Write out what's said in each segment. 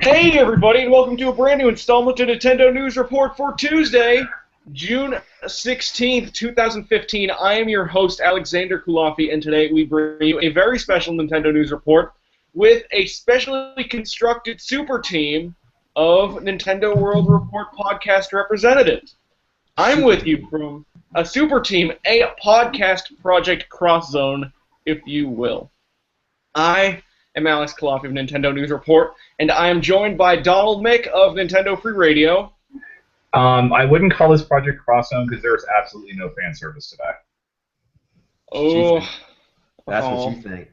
Hey everybody, and welcome to a brand new installment of Nintendo News Report for Tuesday, June 16th, 2015. I am your host, Alexander Kulafi, and today we bring you a very special Nintendo News Report with a specially constructed super team of Nintendo World Report podcast representatives. I'm with you from a super team, a podcast project cross zone, if you will. I am Alex Kulafi of Nintendo News Report, and I am joined by Donald Mick of Nintendo Free Radio. I wouldn't call this Project Crosszone because there is absolutely no fan service today. Oh, that's what you think.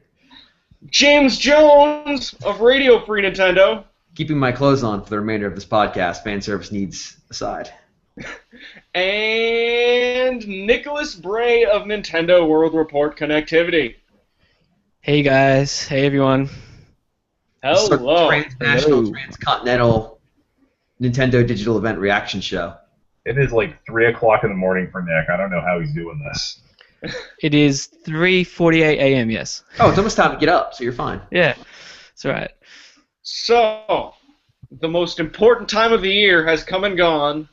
James Jones of Radio Free Nintendo. Keeping my clothes on for the remainder of this podcast, fan service needs aside. And Nicholas Bray of Nintendo World Report Connectivity. Hey guys, hey everyone. Hello. Transnational, transcontinental Nintendo digital event reaction show. It is like 3 o'clock in the morning for Nick. I don't know how he's doing this. It is 3:48 a.m. Yes. Oh, it's almost time to get up, so you're fine. Yeah, that's right. So, the most important time of the year has come and gone.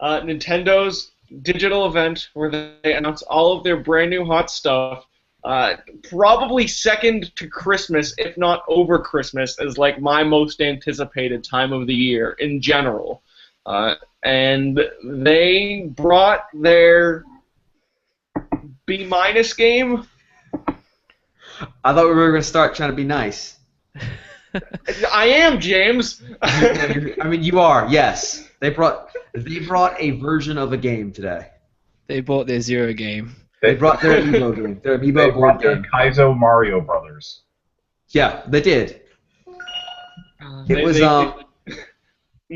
Nintendo's digital event where they announce all of their brand new hot stuff. Probably second to Christmas, if not over Christmas, is like my most anticipated time of the year in general. And they brought their B- game. I thought we were going to start trying to be nice. I am, James. I mean, you are. Yes, they brought a version of a game today. They bought their Zero game. They brought their Amiibo game. Their Amiibo They board brought their game. Kaizo Mario Brothers. Yeah, they did. I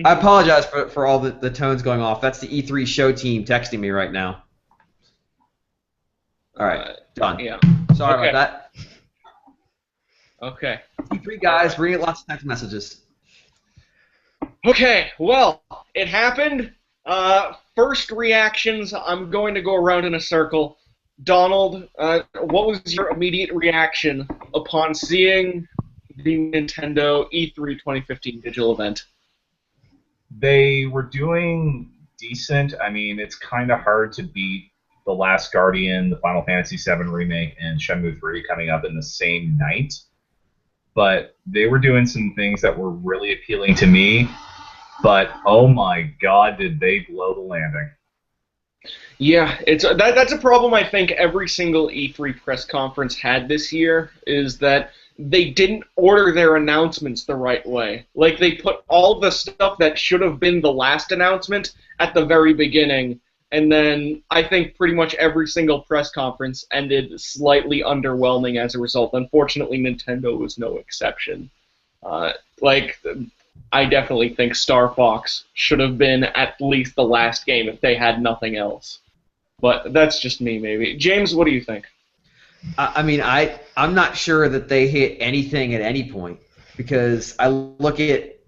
apologize for all the tones going off. That's the E3 show team texting me right now. All right, done. Yeah. Sorry about that. Okay. E3 guys, bring it lots of text messages. Okay, well, it happened. First reactions, I'm going to go around in a circle. Donald, what was your immediate reaction upon seeing the Nintendo E3 2015 digital event? They were doing decent. I mean, it's kind of hard to beat The Last Guardian, the Final Fantasy VII Remake, and Shenmue 3 coming up in the same night. But they were doing some things that were really appealing to me. But, oh my god, did they blow the landing. Yeah, that's a problem I think every single E3 press conference had this year, is that they didn't order their announcements the right way. Like, they put all the stuff that should have been the last announcement at the very beginning, and then I think pretty much every single press conference ended slightly underwhelming as a result. Unfortunately, Nintendo was no exception. I definitely think Star Fox should have been at least the last game if they had nothing else. But that's just me, maybe. James, what do you think? I mean, I'm not sure that they hit anything at any point, because I look at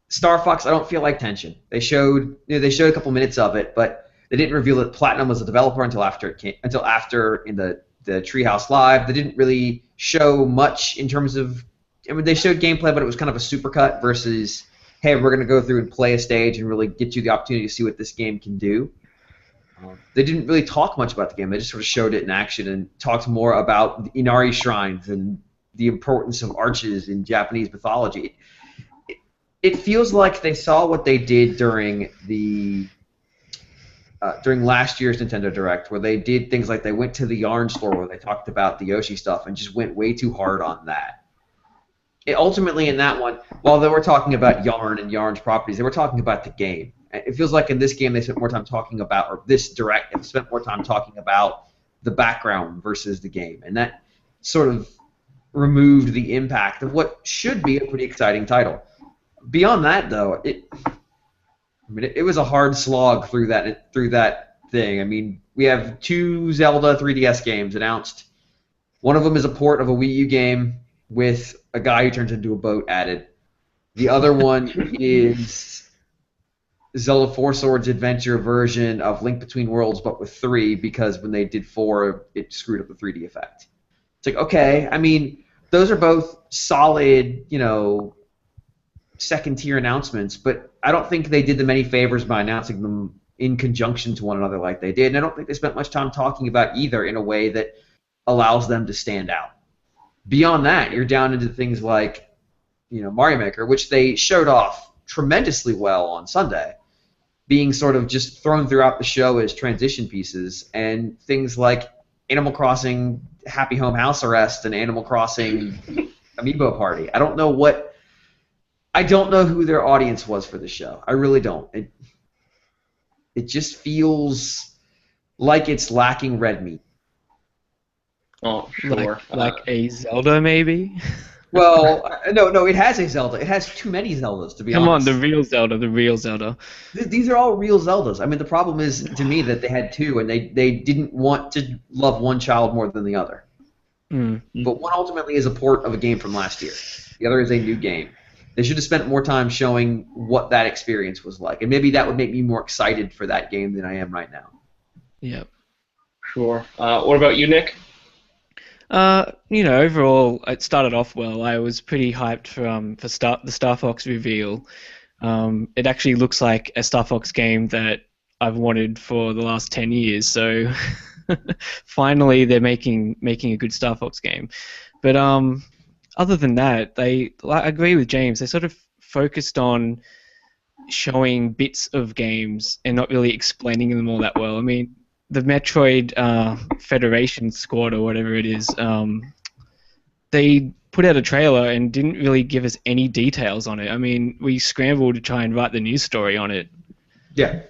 Star Fox. I don't feel like tension. They showed a couple minutes of it, but they didn't reveal that Platinum was a developer until after in the Treehouse Live. They didn't really show much in terms of. I mean, they showed gameplay, but it was kind of a supercut versus, hey, we're going to go through and play a stage and really get you the opportunity to see what this game can do. They didn't really talk much about the game. They just sort of showed it in action and talked more about the Inari shrines and the importance of arches in Japanese mythology. It feels like they saw what they did during last year's Nintendo Direct, where they did things like they went to the yarn store where they talked about the Yoshi stuff and just went way too hard on that. Ultimately, in that one, while they were talking about Yarn and Yarn's properties, they were talking about the game. It feels like in this game they spent more time talking about, or this Direct, they spent more time talking about the background versus the game. And that sort of removed the impact of what should be a pretty exciting title. Beyond that, though, it was a hard slog through that thing. I mean, we have 2 Zelda 3DS games announced. One of them is a port of a Wii U game with a guy who turns into a boat added. The other one is Zelda Four Swords Adventure version of Link Between Worlds, but with 3, because when they did 4, it screwed up the 3D effect. It's like, okay, I mean, those are both solid, second-tier announcements, but I don't think they did them any favors by announcing them in conjunction to one another like they did, and I don't think they spent much time talking about either in a way that allows them to stand out. Beyond that, you're down into things like, Mario Maker, which they showed off tremendously well on Sunday, being sort of just thrown throughout the show as transition pieces, and things like Animal Crossing Happy Home House Arrest and Animal Crossing Amiibo Party. I don't know who their audience was for the show. I really don't. It just feels like it's lacking red meat. Oh, sure. Like a Zelda, maybe? Well, no, it has a Zelda. It has too many Zeldas, to be honest. Come on, the real Zelda. These are all real Zeldas. I mean, the problem is, to me, that they had two, and they didn't want to love one child more than the other. Mm. But one ultimately is a port of a game from last year. The other is a new game. They should have spent more time showing what that experience was like, and maybe that would make me more excited for that game than I am right now. Yep. Sure. What about you, Nick? Overall, it started off well. I was pretty hyped for the Star Fox reveal. It actually looks like a Star Fox game that I've wanted for the last 10 years. So finally, they're making a good Star Fox game. But other than that, I agree with James. They sort of focused on showing bits of games and not really explaining them all that well. I mean, the Metroid Federation Squad or whatever it is, they put out a trailer and didn't really give us any details on it. I mean, we scrambled to try and write the news story on it. Yeah.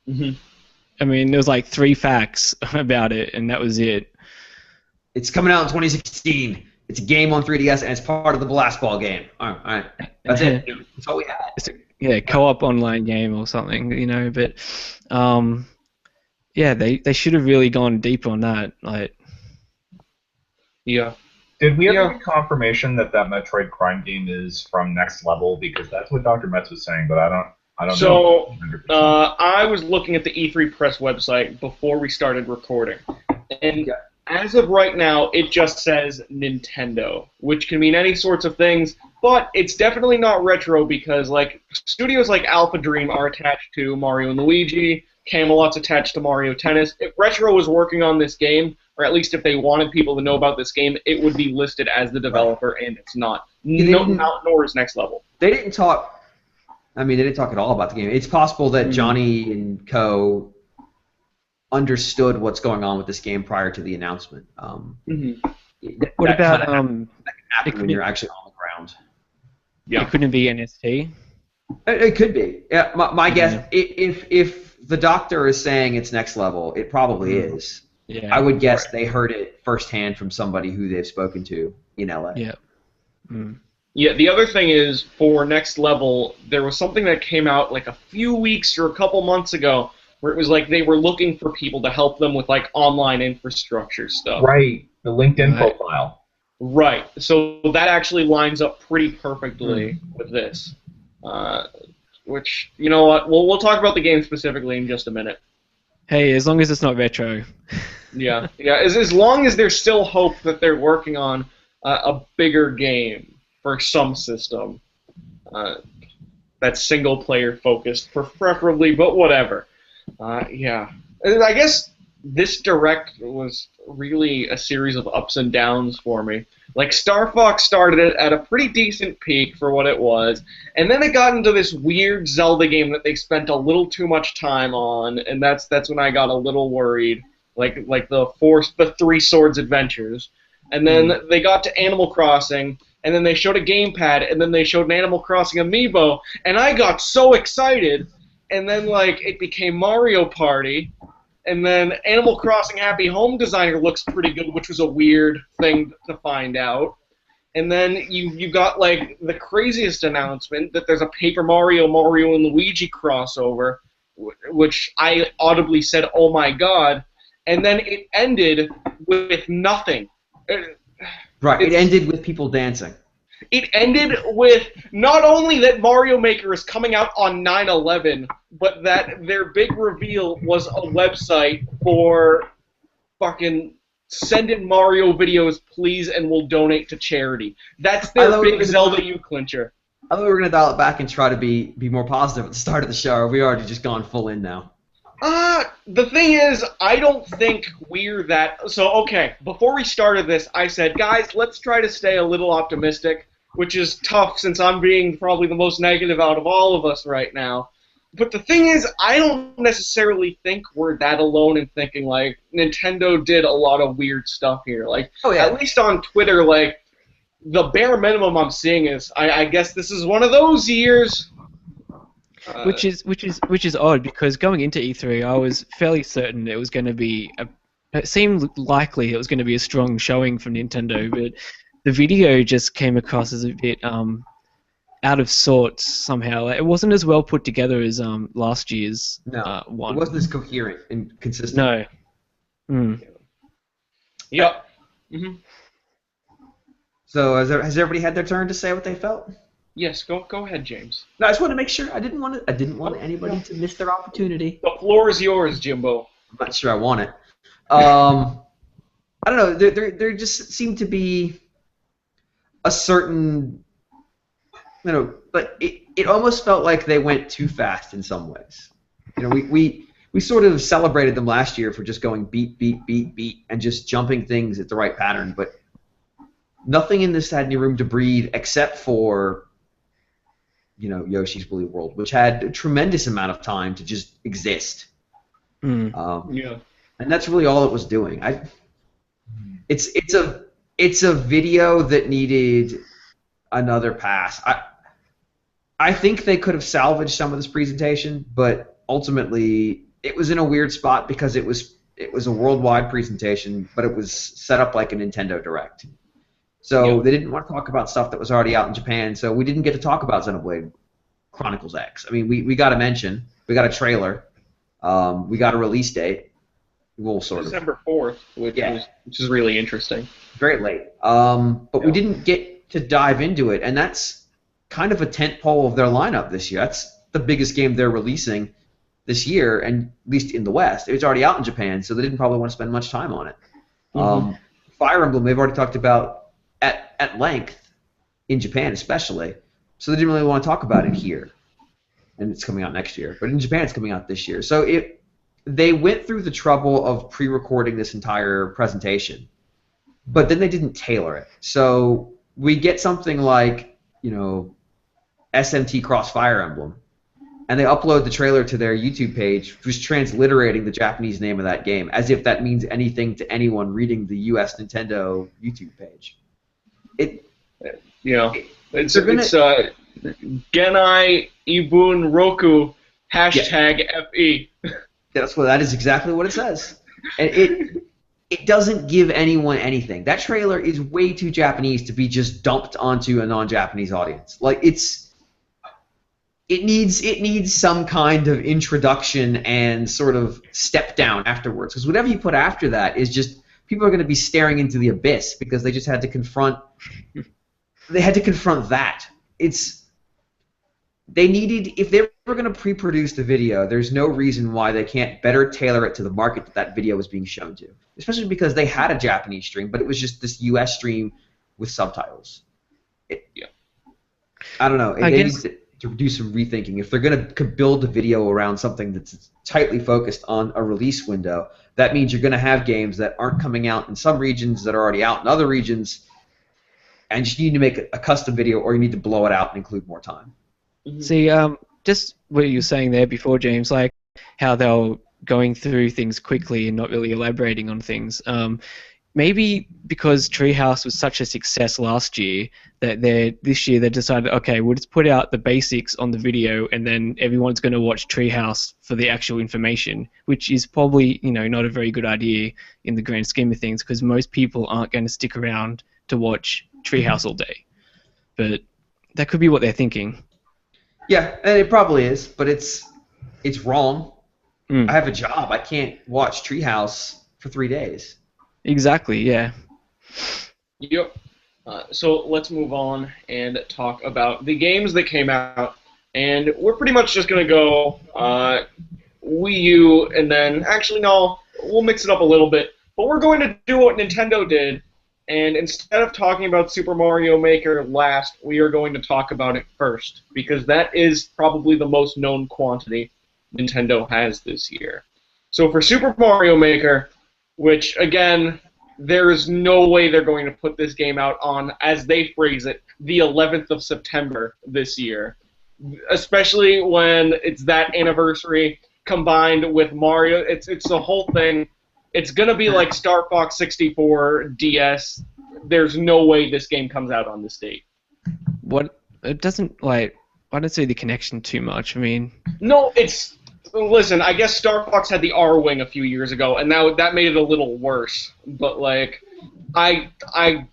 Mm-hmm. I mean, there was like 3 facts about it, and that was it. It's coming out in 2016. It's a game on 3DS, and it's part of the Blast Ball game. All right. That's it. That's all we had. It's a co-op online game or something, but... yeah, they should have really gone deep on that. Yeah. Did we ever get confirmation that Metroid crime game is from Next Level? Because that's what Dr. Metz was saying, but I don't know. So, I was looking at the E3 press website before we started recording, and as of right now, it just says Nintendo, which can mean any sorts of things, but it's definitely not retro because, studios like Alpha Dream are attached to Mario and Luigi. Camelot's attached to Mario Tennis. If Retro was working on this game, or at least if they wanted people to know about this game, it would be listed as the developer, and it's not. Nor is Next Level. They didn't talk. I mean, they didn't talk at all about the game. It's possible that Johnny and co. understood what's going on with this game prior to the announcement. What about that can happen when you're actually on the ground? Yeah. It couldn't be NST? It could be. Yeah, my guess, if the doctor is saying it's Next Level, it probably is. Yeah. I would guess they heard it firsthand from somebody who they've spoken to in LA. Yeah. Mm. Yeah, the other thing is, for Next Level, there was something that came out a few weeks or a couple months ago where it was they were looking for people to help them with online infrastructure stuff. Right, the LinkedIn profile. Right, so that actually lines up pretty perfectly with this. Which, you know what, we'll talk about the game specifically in just a minute. Hey, as long as it's not retro. Yeah. As long as there's still hope that they're working on a bigger game for some system that's single-player focused, preferably, but whatever. Yeah. And I guess this Direct was really a series of ups and downs for me. Star Fox started it at a pretty decent peak for what it was, and then it got into this weird Zelda game that they spent a little too much time on, and that's when I got a little worried. The Three Swords Adventures. And then they got to Animal Crossing, and then they showed a gamepad, and then they showed an Animal Crossing amiibo, and I got so excited, and then it became Mario Party, and then Animal Crossing Happy Home Designer looks pretty good, which was a weird thing to find out. And then you got the craziest announcement that there's a Paper Mario and Luigi crossover, which I audibly said, "Oh my god!" And then it ended with nothing. Right, it ended with people dancing. It ended with not only that Mario Maker is coming out on 9/11, but that their big reveal was a website for fucking send in Mario videos, please, and we'll donate to charity. That's their big Zelda clincher. I thought we were going to dial it back and try to be more positive at the start of the show. Or we already just gone full in now. The thing is, I don't think we're that... So, okay, before we started this, I said, guys, let's try to stay a little optimistic, which is tough since I'm being probably the most negative out of all of us right now. But the thing is, I don't necessarily think we're that alone in thinking, like, Nintendo did a lot of weird stuff here. Like, at least on Twitter, like, the bare minimum I'm seeing is, I guess this is one of those years. Which is odd, because going into E3, I was fairly certain it was going to be it seemed likely it was going to be a strong showing from Nintendo, but the video just came across as a bit out of sorts somehow. It wasn't as well put together as last year's one. It wasn't as coherent and consistent. No. Mm. Yep. Mm-hmm. So has everybody had their turn to say what they felt? Yes, go ahead, James. No, I just want to make sure. I didn't want anybody to miss their opportunity. The floor is yours, Jimbo. I'm not sure I want it. I don't know. There just seemed to be a certain, but it almost felt like they went too fast in some ways. We sort of celebrated them last year for just going beat, beat, beat, beat, and just jumping things at the right pattern, but nothing in this had any room to breathe except for, Yoshi's Woolly World, which had a tremendous amount of time to just exist. Yeah. And that's really all it was doing. It's a video that needed another pass. I think they could have salvaged some of this presentation, but ultimately it was in a weird spot because it was a worldwide presentation, but it was set up like a Nintendo Direct. So they didn't want to talk about stuff that was already out in Japan, so we didn't get to talk about Xenoblade Chronicles X. I mean, we got a mention, we got a trailer, we got a release date. We'll sort December 4th, which is really interesting. Very late. But we didn't get to dive into it, and that's kind of a tentpole of their lineup this year. That's the biggest game they're releasing this year, and at least in the West. It was already out in Japan, so they didn't probably want to spend much time on it. Fire Emblem, they've already talked about at length in Japan especially, so they didn't really want to talk about it here. And it's coming out next year. But in Japan it's coming out this year. So they went through the trouble of pre-recording this entire presentation, but then they didn't tailor it. So we get something like, SMT Cross Fire Emblem, and they upload the trailer to their YouTube page, just transliterating the Japanese name of that game, as if that means anything to anyone reading the U.S. Nintendo YouTube page. It's Genei Ibun Roku #FE. That is exactly what it says. And it doesn't give anyone anything. That trailer is way too Japanese to be just dumped onto a non-Japanese audience. Like it needs some kind of introduction and sort of step down afterwards. Because whatever you put after that is just people are going to be staring into the abyss because they just had to confront. They had to confront that. If they were going to pre-produce the video, there's no reason why they can't better tailor it to the market that video was being shown to. Especially because they had a Japanese stream, but it was just this U.S. stream with subtitles. I don't know. They need to do some rethinking. If they're going to build a video around something that's tightly focused on a release window, that means you're going to have games that aren't coming out in some regions that are already out in other regions, and you need to make a custom video, or you need to blow it out and include more time. See, just what you were saying there before, James, like how they're going through things quickly and not really elaborating on things. Maybe because Treehouse was such a success last year that this year they decided, okay, we'll just put out the basics on the video, and then everyone's going to watch Treehouse for the actual information, which is probably not a very good idea in the grand scheme of things, because most people aren't going to stick around to watch Treehouse all day. But that could be what they're thinking. Yeah, and it probably is, but it's wrong. I have a job. I can't watch Treehouse for 3 days. Exactly, yeah. Yep. So let's move on and talk about the games that came out. And we're pretty much just going to go Wii U, and then, actually, no, we'll mix it up a little bit. But we're going to do what Nintendo did, and instead of talking about Super Mario Maker last, we are going to talk about it first, because that is probably the most known quantity Nintendo has this year. So for Super Mario Maker, which, again, there is no way they're going to put this game out on, as they phrase it, the 11th of September this year. Especially when it's that anniversary combined with Mario. It's the whole thing. It's going to be like Star Fox 64 DS. There's no way this game comes out on this date. What? It doesn't, like... I don't see the connection too much. I mean... No, it's... Listen, I guess Star Fox had the R-Wing a few years ago, and that made it a little worse. But, like, I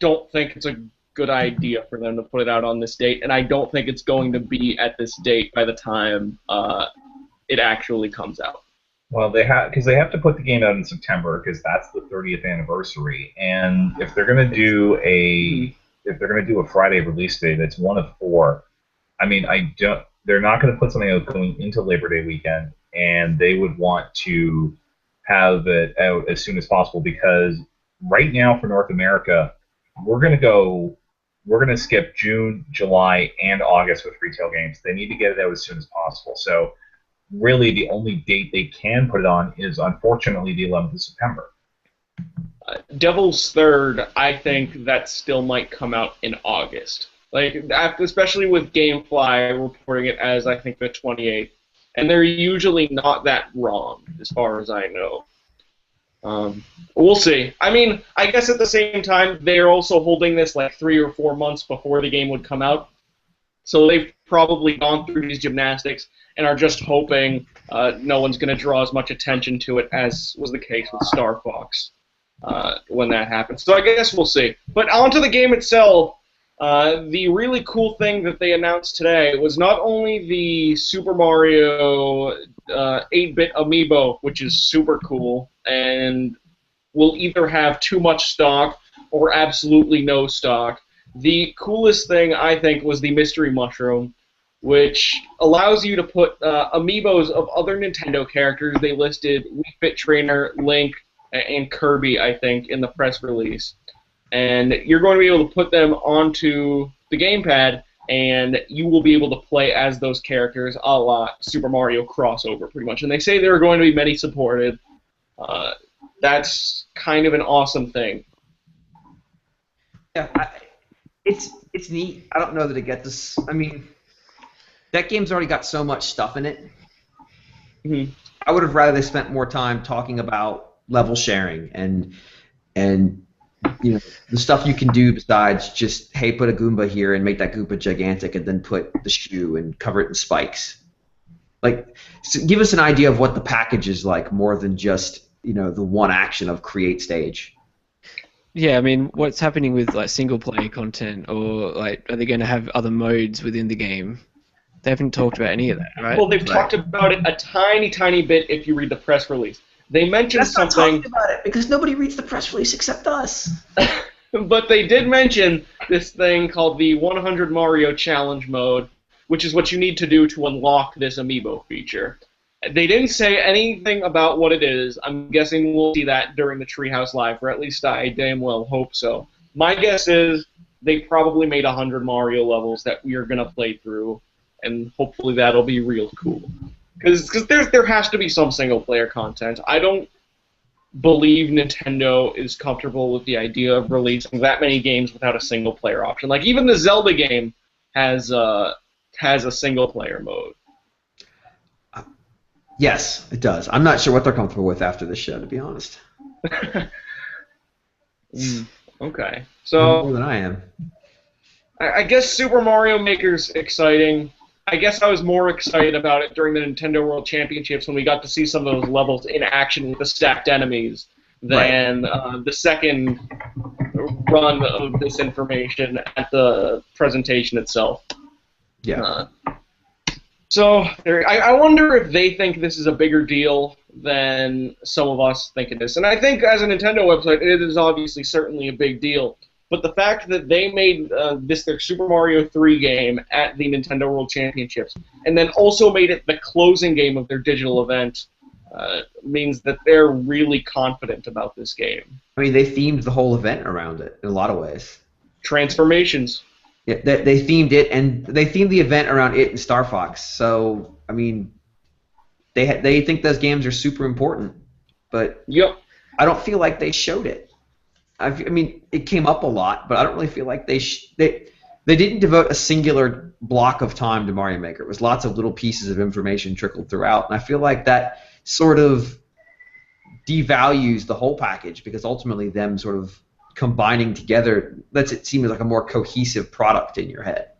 don't think it's a good idea for them to put it out on this date, and I don't think it's going to be at this date by the time it actually comes out. Well, they have to put the game out in September because that's the 30th anniversary, and if they're going to do a Friday release date, that's one of 4. I mean, they're not going to put something out going into Labor Day weekend, and they would want to have it out as soon as possible because right now for North America, we're going to skip June, July, and August with retail games. They need to get it out as soon as possible. So really the only date they can put it on is unfortunately the 11th of September. Devil's Third, I think that still might come out in August. Like, especially with GameFly reporting it as, I think, the 28th. And they're usually not that wrong, as far as I know. We'll see. I mean, I guess at the same time, they're also holding this like 3 or 4 months before the game would come out. So they've probably gone through these gymnastics and are just hoping no one's going to draw as much attention to it as was the case with Star Fox when that happened. So I guess we'll see. But onto the game itself. The really cool thing that they announced today was not only the Super Mario 8-bit Amiibo, which is super cool, and will either have too much stock or absolutely no stock. The coolest thing, I think, was the Mystery Mushroom, which allows you to put Amiibos of other Nintendo characters. They listed Wii Fit Trainer, Link, and Kirby, I think, in the press release. And you're going to be able to put them onto the gamepad, and you will be able to play as those characters a la Super Mario crossover, pretty much. And they say there are going to be many supported. That's kind of an awesome thing. Yeah, it's neat. I don't know that it gets this. I mean, that game's already got so much stuff in it. Mm-hmm. I would have rather they spent more time talking about level sharing and you know, the stuff you can do besides just, hey, put a Goomba here and make that Goomba gigantic and then put the shoe and cover it in spikes. Like, so give us an idea of what the package is like more than just, you know, the one action of create stage. Yeah, I mean, what's happening with like single-player content, or like, are they going to have other modes within the game? They haven't talked about any of that, right? Well, they've talked about it a tiny, tiny bit if you read the press release. They mentioned That's something. not talking about it because nobody reads the press release except us. But they did mention this thing called the 100 Mario Challenge mode, which is what you need to do to unlock this Amiibo feature. They didn't say anything about what it is. I'm guessing we'll see that during the Treehouse Live, or at least I damn well hope so. My guess is they probably made 100 Mario levels that we are going to play through, and hopefully that'll be real cool. Because there has to be some single-player content. I don't believe Nintendo is comfortable with the idea of releasing that many games without a single-player option. Like, even the Zelda game has a single-player mode. Yes, it does. I'm not sure what they're comfortable with after this show, to be honest. Okay. So more than I am. I guess Super Mario Maker's exciting. I guess I was more excited about it during the Nintendo World Championships when we got to see some of those levels in action with the stacked enemies than the second run of this information at the presentation itself. Yeah. So I wonder if they think this is a bigger deal than some of us think it is. And I think as a Nintendo website, it is obviously certainly a big deal. But the fact that they made this their Super Mario 3 game at the Nintendo World Championships, and then also made it the closing game of their digital event, means that they're really confident about this game. I mean, they themed the whole event around it in a lot of ways. Transformations. Yeah, they themed it, and they themed the event around it and Star Fox. So, I mean, they think those games are super important, but Yep. I don't feel like they showed it. I mean, it came up a lot, but I don't really feel like they didn't devote a singular block of time to Mario Maker. It was lots of little pieces of information trickled throughout, and I feel like that sort of devalues the whole package, because ultimately them sort of combining together lets it seem like a more cohesive product in your head.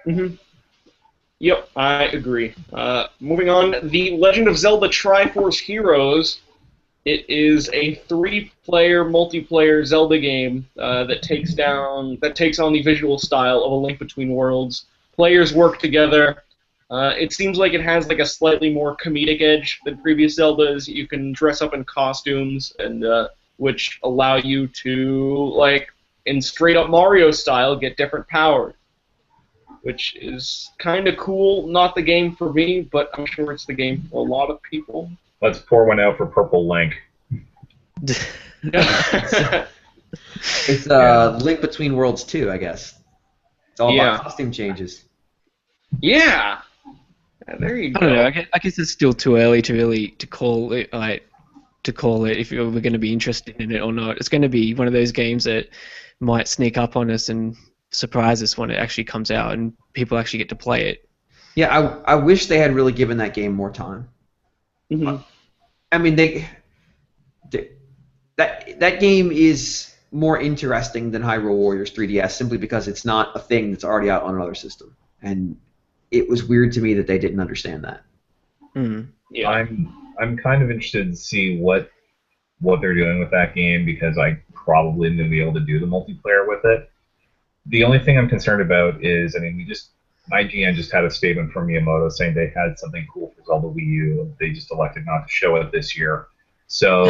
Mm-hmm. Yep, I agree. Moving on, The Legend of Zelda Triforce Heroes. It is a 3-player multiplayer Zelda game that takes on the visual style of A Link Between Worlds. Players work together. It seems like it has like a slightly more comedic edge than previous Zeldas. You can dress up in costumes, and which allow you to, like, in straight-up Mario style, get different powers, which is kind of cool. Not the game for me, but I'm sure it's the game for a lot of people. Let's pour one out for Purple Link. It's Link Between Worlds 2, I guess. It's all about costume changes. Yeah. There you go. I don't know. I guess it's still too early to call it if we're going to be interested in it or not. It's going to be one of those games that might sneak up on us and surprise us when it actually comes out and people actually get to play it. Yeah, I wish they had really given that game more time. Mm-hmm. I mean, that game is more interesting than Hyrule Warriors 3DS simply because it's not a thing that's already out on another system, and it was weird to me that they didn't understand that. Mm. Yeah. I'm kind of interested to see what they're doing with that game, because I probably am going to be able to do the multiplayer with it. The only thing I'm concerned about is, I mean, IGN just had a statement from Miyamoto saying they had something cool for Zelda Wii U. They just elected not to show it this year. So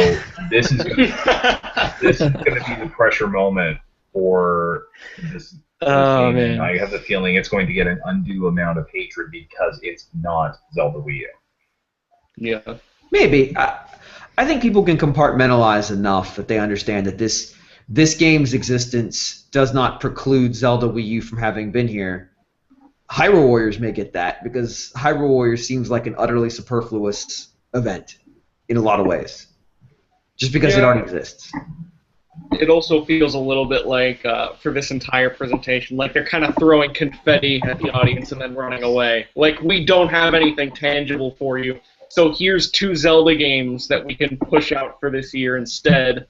this is going to be the pressure moment for this game. Man. I have the feeling it's going to get an undue amount of hatred because it's not Zelda Wii U. Yeah. Maybe. I think people can compartmentalize enough that they understand that this game's existence does not preclude Zelda Wii U from having been here. Hyrule Warriors may get that, because Hyrule Warriors seems like an utterly superfluous event in a lot of ways, just because it already exists. It also feels a little bit like, for this entire presentation, like they're kind of throwing confetti at the audience and then running away. Like, we don't have anything tangible for you, so here's 2 Zelda games that we can push out for this year instead.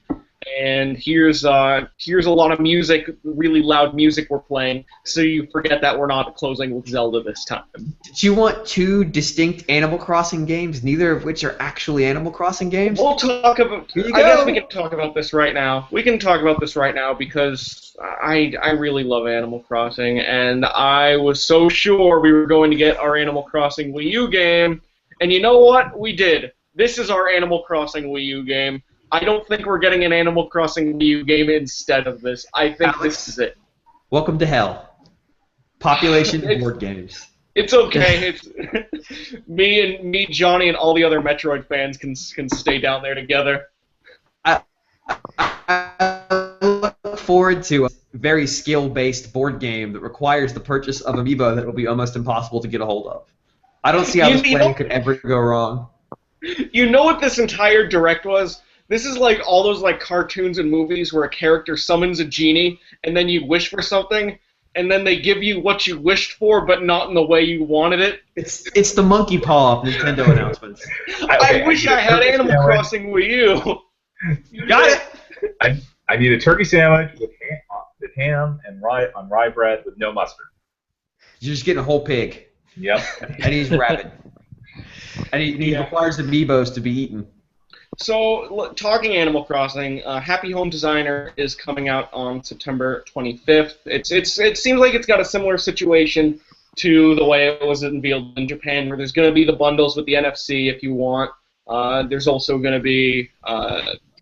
And here's a lot of music, really loud music we're playing, so you forget that we're not closing with Zelda this time. Did you want 2 distinct Animal Crossing games, neither of which are actually Animal Crossing games? We'll talk about. Here you I go. guess we can talk about this right now. We can talk about this right now because I really love Animal Crossing, and I was so sure we were going to get our Animal Crossing Wii U game, and you know what? We did. This is our Animal Crossing Wii U game. I don't think we're getting an Animal Crossing Wii U game instead of this. I think this is it. Welcome to hell. Population board games. It's okay. It's me, Johnny, and all the other Metroid fans can stay down there together. I look forward to a very skill-based board game that requires the purchase of Amiibo that will be almost impossible to get a hold of. I don't see how this plan could ever go wrong. You know what this entire direct was? This is like all those like cartoons and movies where a character summons a genie, and then you wish for something, and then they give you what you wished for, but not in the way you wanted it. It's the monkey paw of Nintendo announcements. I wish I had Animal Crossing Wii U. You got it. I need a turkey sandwich with ham and rye bread with no mustard. You're just getting a whole pig. Yep. And he's rabid. And he requires Amiibos to be eaten. So, talking Animal Crossing, Happy Home Designer is coming out on September 25th. It seems like it's got a similar situation to the way it was unveiled in Japan, where there's going to be the bundles with the NFC if you want. There's also going to be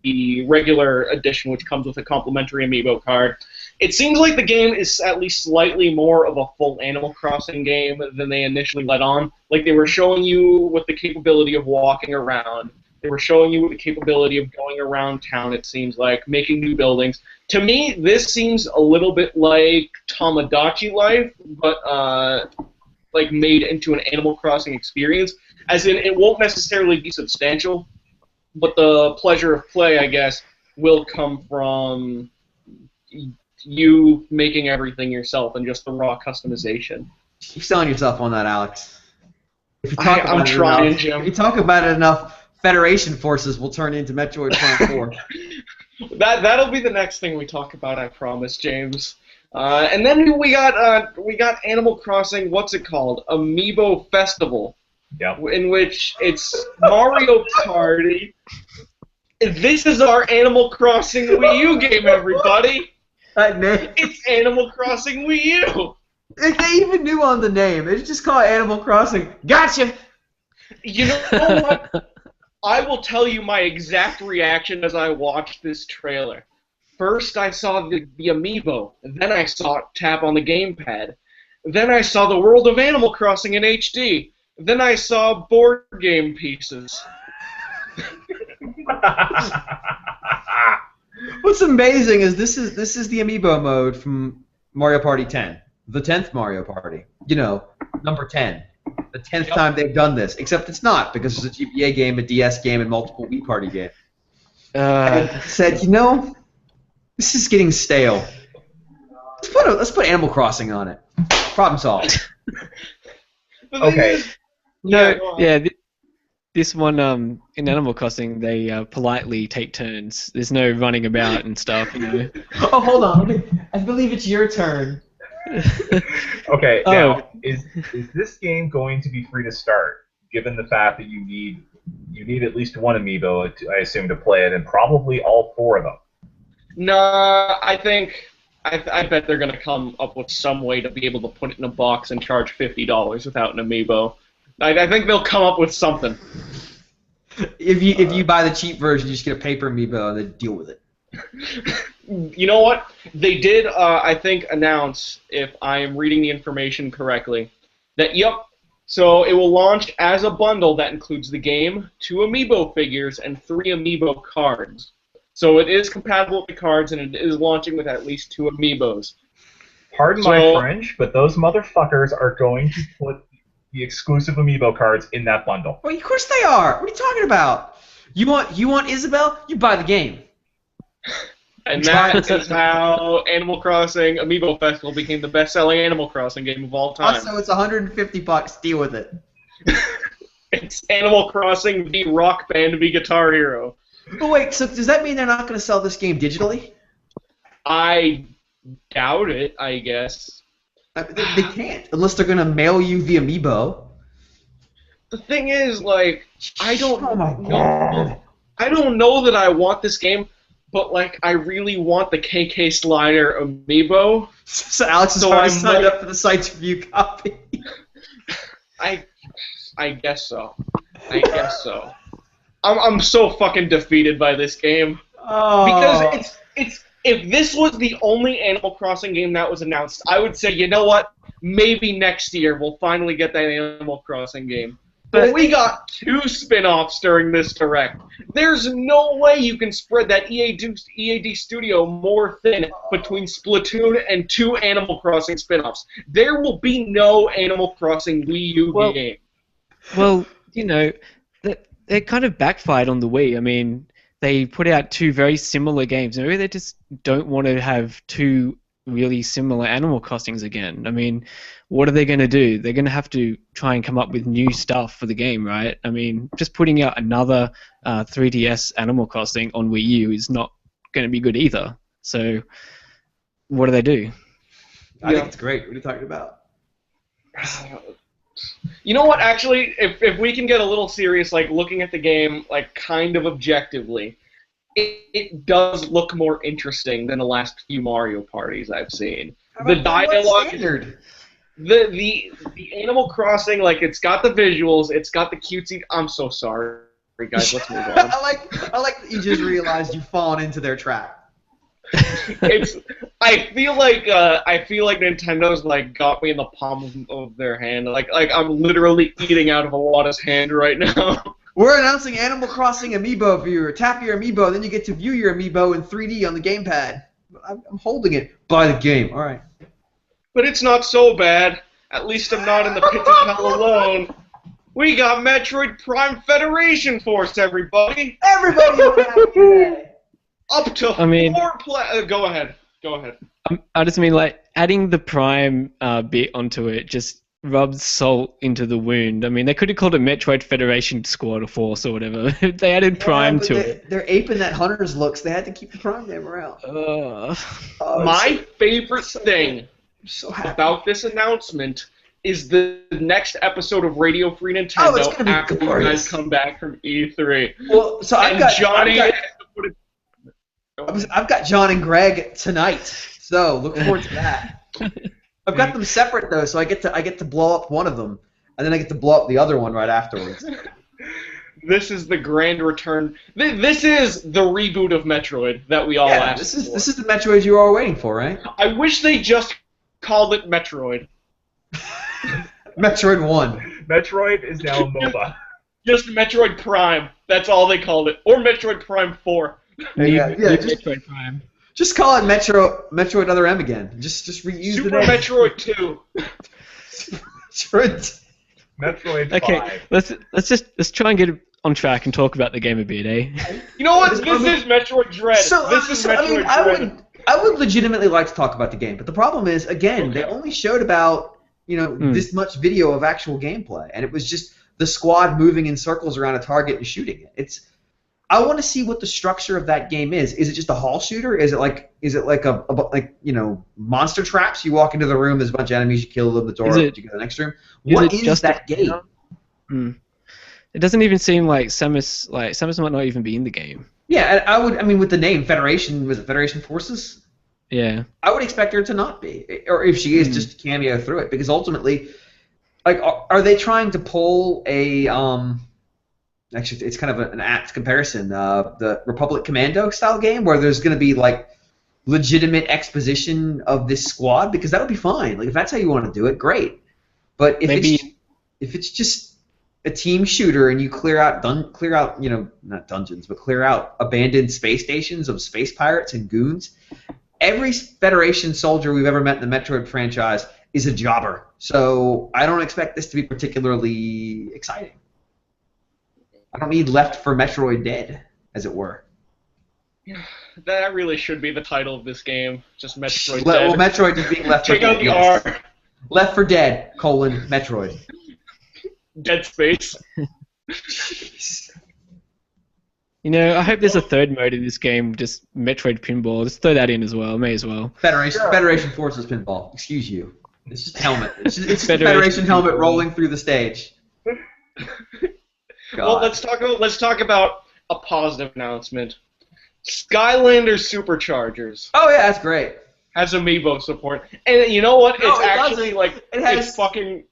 the regular edition, which comes with a complimentary Amiibo card. It seems like the game is at least slightly more of a full Animal Crossing game than they initially let on. Like, they were showing you with the capability of walking around. They were showing you with the capability of going around town, it seems like, making new buildings. To me, this seems a little bit like Tamagotchi Life, but like made into an Animal Crossing experience. As in, it won't necessarily be substantial, but the pleasure of play, I guess, will come from you making everything yourself and just the raw customization. Keep selling yourself on that, Alex. If you I'm trying, Jim. If you talk about it enough, Federation forces will turn into Metroid Prime 4. That'll be the next thing we talk about, I promise, James. And then we got Animal Crossing. What's it called? Amiibo Festival. Yep. In which it's Mario Party. This is our Animal Crossing Wii U game, everybody. That name. It's Animal Crossing Wii U. They even knew on the name. They just call it Animal Crossing. Gotcha. You know what? I will tell you my exact reaction as I watched this trailer. First, I saw the Amiibo, and then I saw it tap on the gamepad. Then I saw the world of Animal Crossing in HD. Then I saw board game pieces. What's amazing is this is the Amiibo mode from Mario Party 10, the 10th Mario Party. You know, number 10. The 10th time they've done this, except it's not, because it's a GBA game, a DS game, and multiple Wii Party games. And said, you know, this is getting stale. Let's put Animal Crossing on it. Problem solved. Okay. This one in Animal Crossing, they politely take turns. There's no running about and stuff, you know. Oh, hold on. I believe it's your turn. Okay, now, is this game going to be free to start, given the fact that you need at least one Amiibo, I assume, to play it, and probably all four of them? Nah, I bet they're going to come up with some way to be able to put it in a box and charge $50 without an Amiibo. I think they'll come up with something. If you buy the cheap version, you just get a paper Amiibo and then deal with it. You know what? They did, I think, announce, if I am reading the information correctly, that, so it will launch as a bundle that includes the game, 2 Amiibo figures, and 3 Amiibo cards. So it is compatible with the cards, and it is launching with at least 2 Amiibos. Pardon my French, but those motherfuckers are going to put the exclusive Amiibo cards in that bundle. Well, of course they are. What are you talking about? You want Isabelle? You buy the game. And that is how Animal Crossing Amiibo Festival became the best-selling Animal Crossing game of all time. Also, it's $150. Deal with it. It's Animal Crossing v Rock Band v Guitar Hero. But wait, so does that mean they're not going to sell this game digitally? I doubt it, I guess. They can't, unless they're going to mail you the Amiibo. The thing is, like, I don't God. I don't know that I want this game, but, like, I really want the KK Slider Amiibo. So Alex is already signed up for the site's review copy. I guess so. I guess so. I'm so fucking defeated by this game. Oh. Because it's if this was the only Animal Crossing game that was announced, I would say, you know what? Maybe next year we'll finally get that Animal Crossing game. But we got 2 spin-offs during this Direct. There's no way you can spread that EAD studio more thin between Splatoon and 2 Animal Crossing spin-offs. There will be no Animal Crossing Wii U game. Well, you know, they kind of backfired on the Wii. I mean, they put out 2 very similar games. Maybe they just don't want to have 2 really similar Animal Crossings again. I mean, what are they going to do? They're going to have to try and come up with new stuff for the game, right? I mean, just putting out another 3DS Animal Crossing on Wii U is not going to be good either. So, what do they do? I think it's great. What are you talking about? You know what, actually, if we can get a little serious, like, looking at the game, like, kind of objectively, it does look more interesting than the last few Mario parties I've seen. The dialogue, the Animal Crossing, like, it's got the visuals, it's got the cutesy. I'm so sorry, guys. Let's move on. I like that you just realized you've fallen into their trap. It's. I feel like Nintendo's like got me in the palm of their hand. Like I'm literally eating out of Iwata's hand right now. We're announcing Animal Crossing Amiibo Viewer. Tap your Amiibo, then you get to view your Amiibo in 3D on the gamepad. I'm holding it. Buy the game. All right. But it's not so bad. At least I'm not in the pit of hell alone. We got Metroid Prime Federation Force, everybody. Everybody happy today. Up to four go ahead. I just mean, like, adding the Prime bit onto it just rubs salt into the wound. I mean, they could have called it Metroid Federation Squad or Force or whatever. They added Prime to it. They're aping that Hunter's looks. They had to keep the Prime name around. My favorite thing so about this announcement is the next episode of Radio Free Nintendo it's gonna be after glorious. you guys come back from E3. Well, so I've got John and Greg tonight, so look forward to that. I've got them separate though, so I get to blow up one of them, and then I get to blow up the other one right afterwards. This is the grand return. This is the reboot of Metroid that we all asked for. This is the Metroid you were all waiting for, right? I wish they just called it Metroid. Metroid 1. Metroid is now a MOBA. Just Metroid Prime. That's all they called it. Or Metroid Prime 4. Metroid Prime. Just call it Metroid Other M again. Just reuse Super the name. Metroid 2. Metroid 5. Okay, let's try and get on track and talk about the game a bit, eh? You know what? This is Metroid Dread. I would legitimately like to talk about the game, but the problem is, again, they only showed about this much video of actual gameplay, and it was just the squad moving in circles around a target and shooting it. I want to see what the structure of that game is. Is it just a hall shooter? Is it like monster traps? You walk into the room, there's a bunch of enemies, you kill them, the door opens, you go to the next room. What is that game? It doesn't even seem like Samus might not even be in the game. Yeah, I mean, with the name Federation, was it Federation Forces? Yeah. I would expect her to not be, or if she is, just to cameo through it, because ultimately, like, are they trying to pull a actually, it's kind of an apt comparison, the Republic Commando style game, where there's going to be like legitimate exposition of this squad, because that would be fine. Like, if that's how you want to do it, great. But if it's just a team shooter and you clear out not dungeons, but clear out abandoned space stations of space pirates and goons, every Federation soldier we've ever met in the Metroid franchise is a jobber. So I don't expect this to be particularly exciting. I don't need Left for Metroid Dead, as it were. That really should be the title of this game. Just Metroid Dead. Well, Metroid is being Left for Dead. Take out the R. Left for Dead, Metroid. Dead Space. I hope there's a third mode in this game, just Metroid Pinball. Just throw that in as well. May as well. Federation Forces Pinball. Excuse you. It's just a helmet. It's just a Federation helmet rolling through the stage. Well, let's talk about a positive announcement. Skylanders SuperChargers. Oh yeah, that's great. Has Amiibo support, and you know what? No, it's actually like it's fucking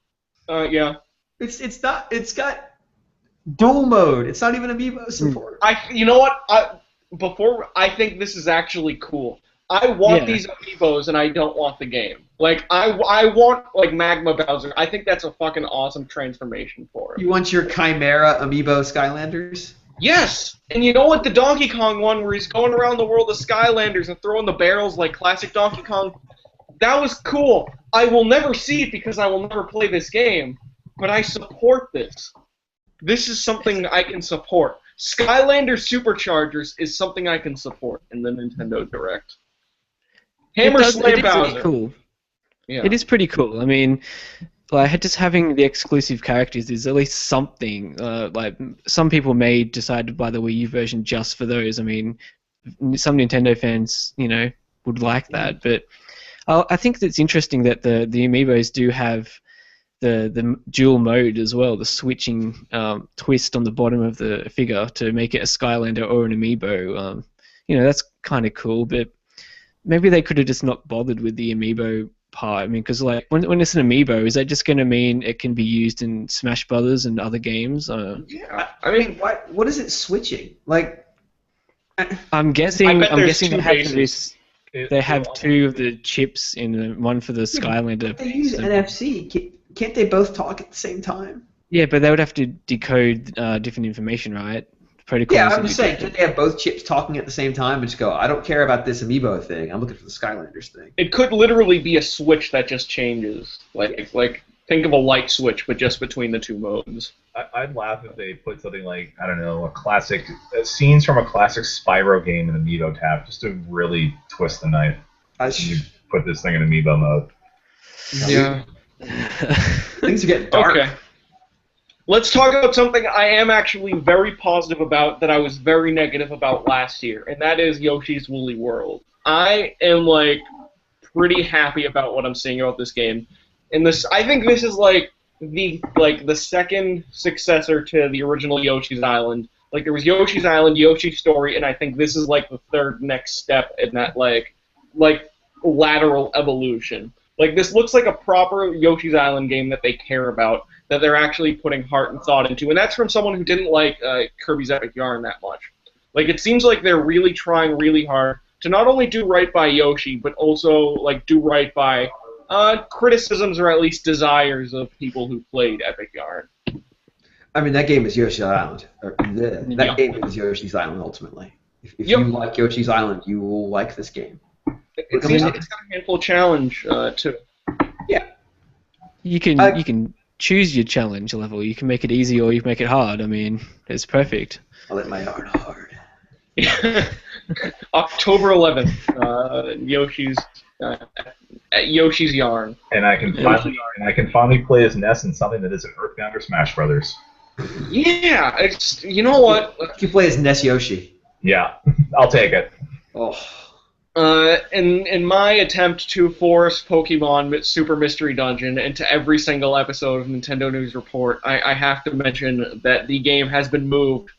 yeah. It's not. It's got dual mode. It's not even Amiibo support. You know what? I think this is actually cool. I want these Amiibos, and I don't want the game. Like, I want, like, Magma Bowser. I think that's a fucking awesome transformation for him. You want your Chimera Amiibo Skylanders? Yes! And you know what? The Donkey Kong one, where he's going around the world of Skylanders and throwing the barrels like classic Donkey Kong, that was cool. I will never see it because I will never play this game, but I support this. This is something I can support. Skylanders SuperChargers is something I can support in the Nintendo Direct. Hammer Slam Bowser. Cool. Yeah. It is pretty cool. I mean, like, just having the exclusive characters is at least something. Like, some people may decide to buy the Wii U version just for those. I mean, some Nintendo fans, would like that. But I think it's interesting that the Amiibos do have the dual mode as well, the switching twist on the bottom of the figure to make it a Skylander or an Amiibo. That's kind of cool, but maybe they could have just not bothered with the Amiibo part. I mean, because like when it's an Amiibo, is that just going to mean it can be used in Smash Brothers and other games? Yeah, I mean, what is it switching? Like, I'm guessing it has this. They have two of the chips in the one for the Skylander. They use NFC. Can't they both talk at the same time? Yeah, but they would have to decode different information, right? Protocols. Yeah, I'm just saying, can't they have both chips talking at the same time and just go, I don't care about this Amiibo thing. I'm looking for the Skylanders thing. It could literally be a switch that just changes. Like think of a light switch, but just between the two modes. I'd laugh if they put something like, I don't know, scenes from a classic Spyro game in Amiibo tab, just to really twist the knife. You put this thing in Amiibo mode. Yeah. Things are getting dark. Okay. Let's talk about something I am actually very positive about that I was very negative about last year, and that is Yoshi's Woolly World. I am pretty happy about what I'm seeing about this game. And I think this is the second successor to the original Yoshi's Island. There was Yoshi's Island, Yoshi's Story, and I think this is the third next step in that lateral evolution. This looks like a proper Yoshi's Island game that they care about, that they're actually putting heart and thought into, and that's from someone who didn't like Kirby's Epic Yarn that much. It seems like they're really trying really hard to not only do right by Yoshi, but also do right by criticisms or at least desires of people who played Epic Yarn. I mean, that game is Yoshi's Island. That game is Yoshi's Island, ultimately. If you like Yoshi's Island, you will like this game. It seems like it's got a handful challenge, too. Yeah. You can choose your challenge level. You can make it easy or you can make it hard. I mean, it's perfect. I'll let my yarn hard. October 11th, Yoshi's Yarn. And I can finally play as Ness in something that isn't Earthbound or Smash Brothers. Yeah, you know what? You play as Ness Yoshi. Yeah, I'll take it. Oh. In my attempt to force Pokemon Super Mystery Dungeon into every single episode of Nintendo News Report, I have to mention that the game has been moved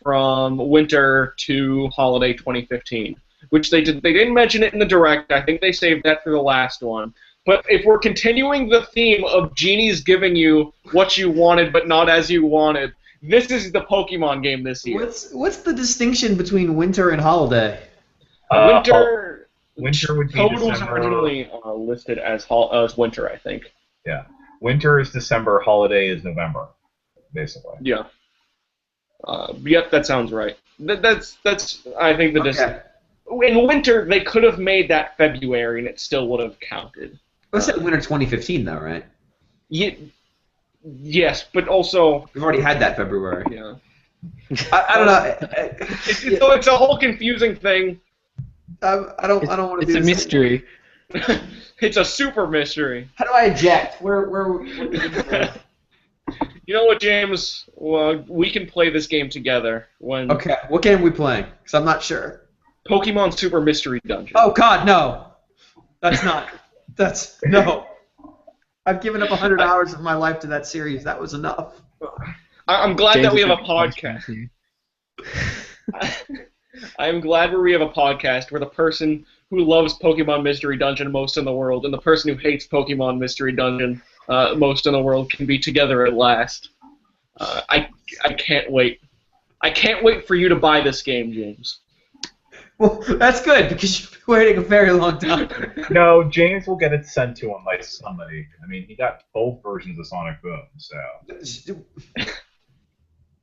from winter to holiday 2015, which they didn't mention it in the Direct. I think they saved that for the last one. But if we're continuing the theme of genies giving you what you wanted but not as you wanted, this is the Pokemon game this year. What's the distinction between winter and holiday? Winter would be totals December. Originally listed as winter, I think. Yeah, winter is December, holiday is November, basically. Yeah. Yep, that sounds right. That's I think the Okay. in winter they could have made that February and it still would have counted. Well, it said winter 2015, though, right? Yes, but also We've already had that February. yeah. I don't know. So it's a whole confusing thing. I don't want to It's do a this mystery. It's a super mystery. How do I eject? Where You know what, James? Well, we can play this game together when Okay, what game are we playing? Because I'm not sure. Pokemon Super Mystery Dungeon. Oh, God, no. No. I've given up 100 hours of my life to that series. That was enough. I'm glad James that we is have a really podcast. I'm glad we have a podcast where the person who loves Pokemon Mystery Dungeon most in the world and the person who hates Pokemon Mystery Dungeon most in the world can be together at last. I can't wait. I can't wait for you to buy this game, James. Well, that's good, because you've been waiting a very long time. No, James will get it sent to him by somebody. I mean, he got both versions of Sonic Boom, so...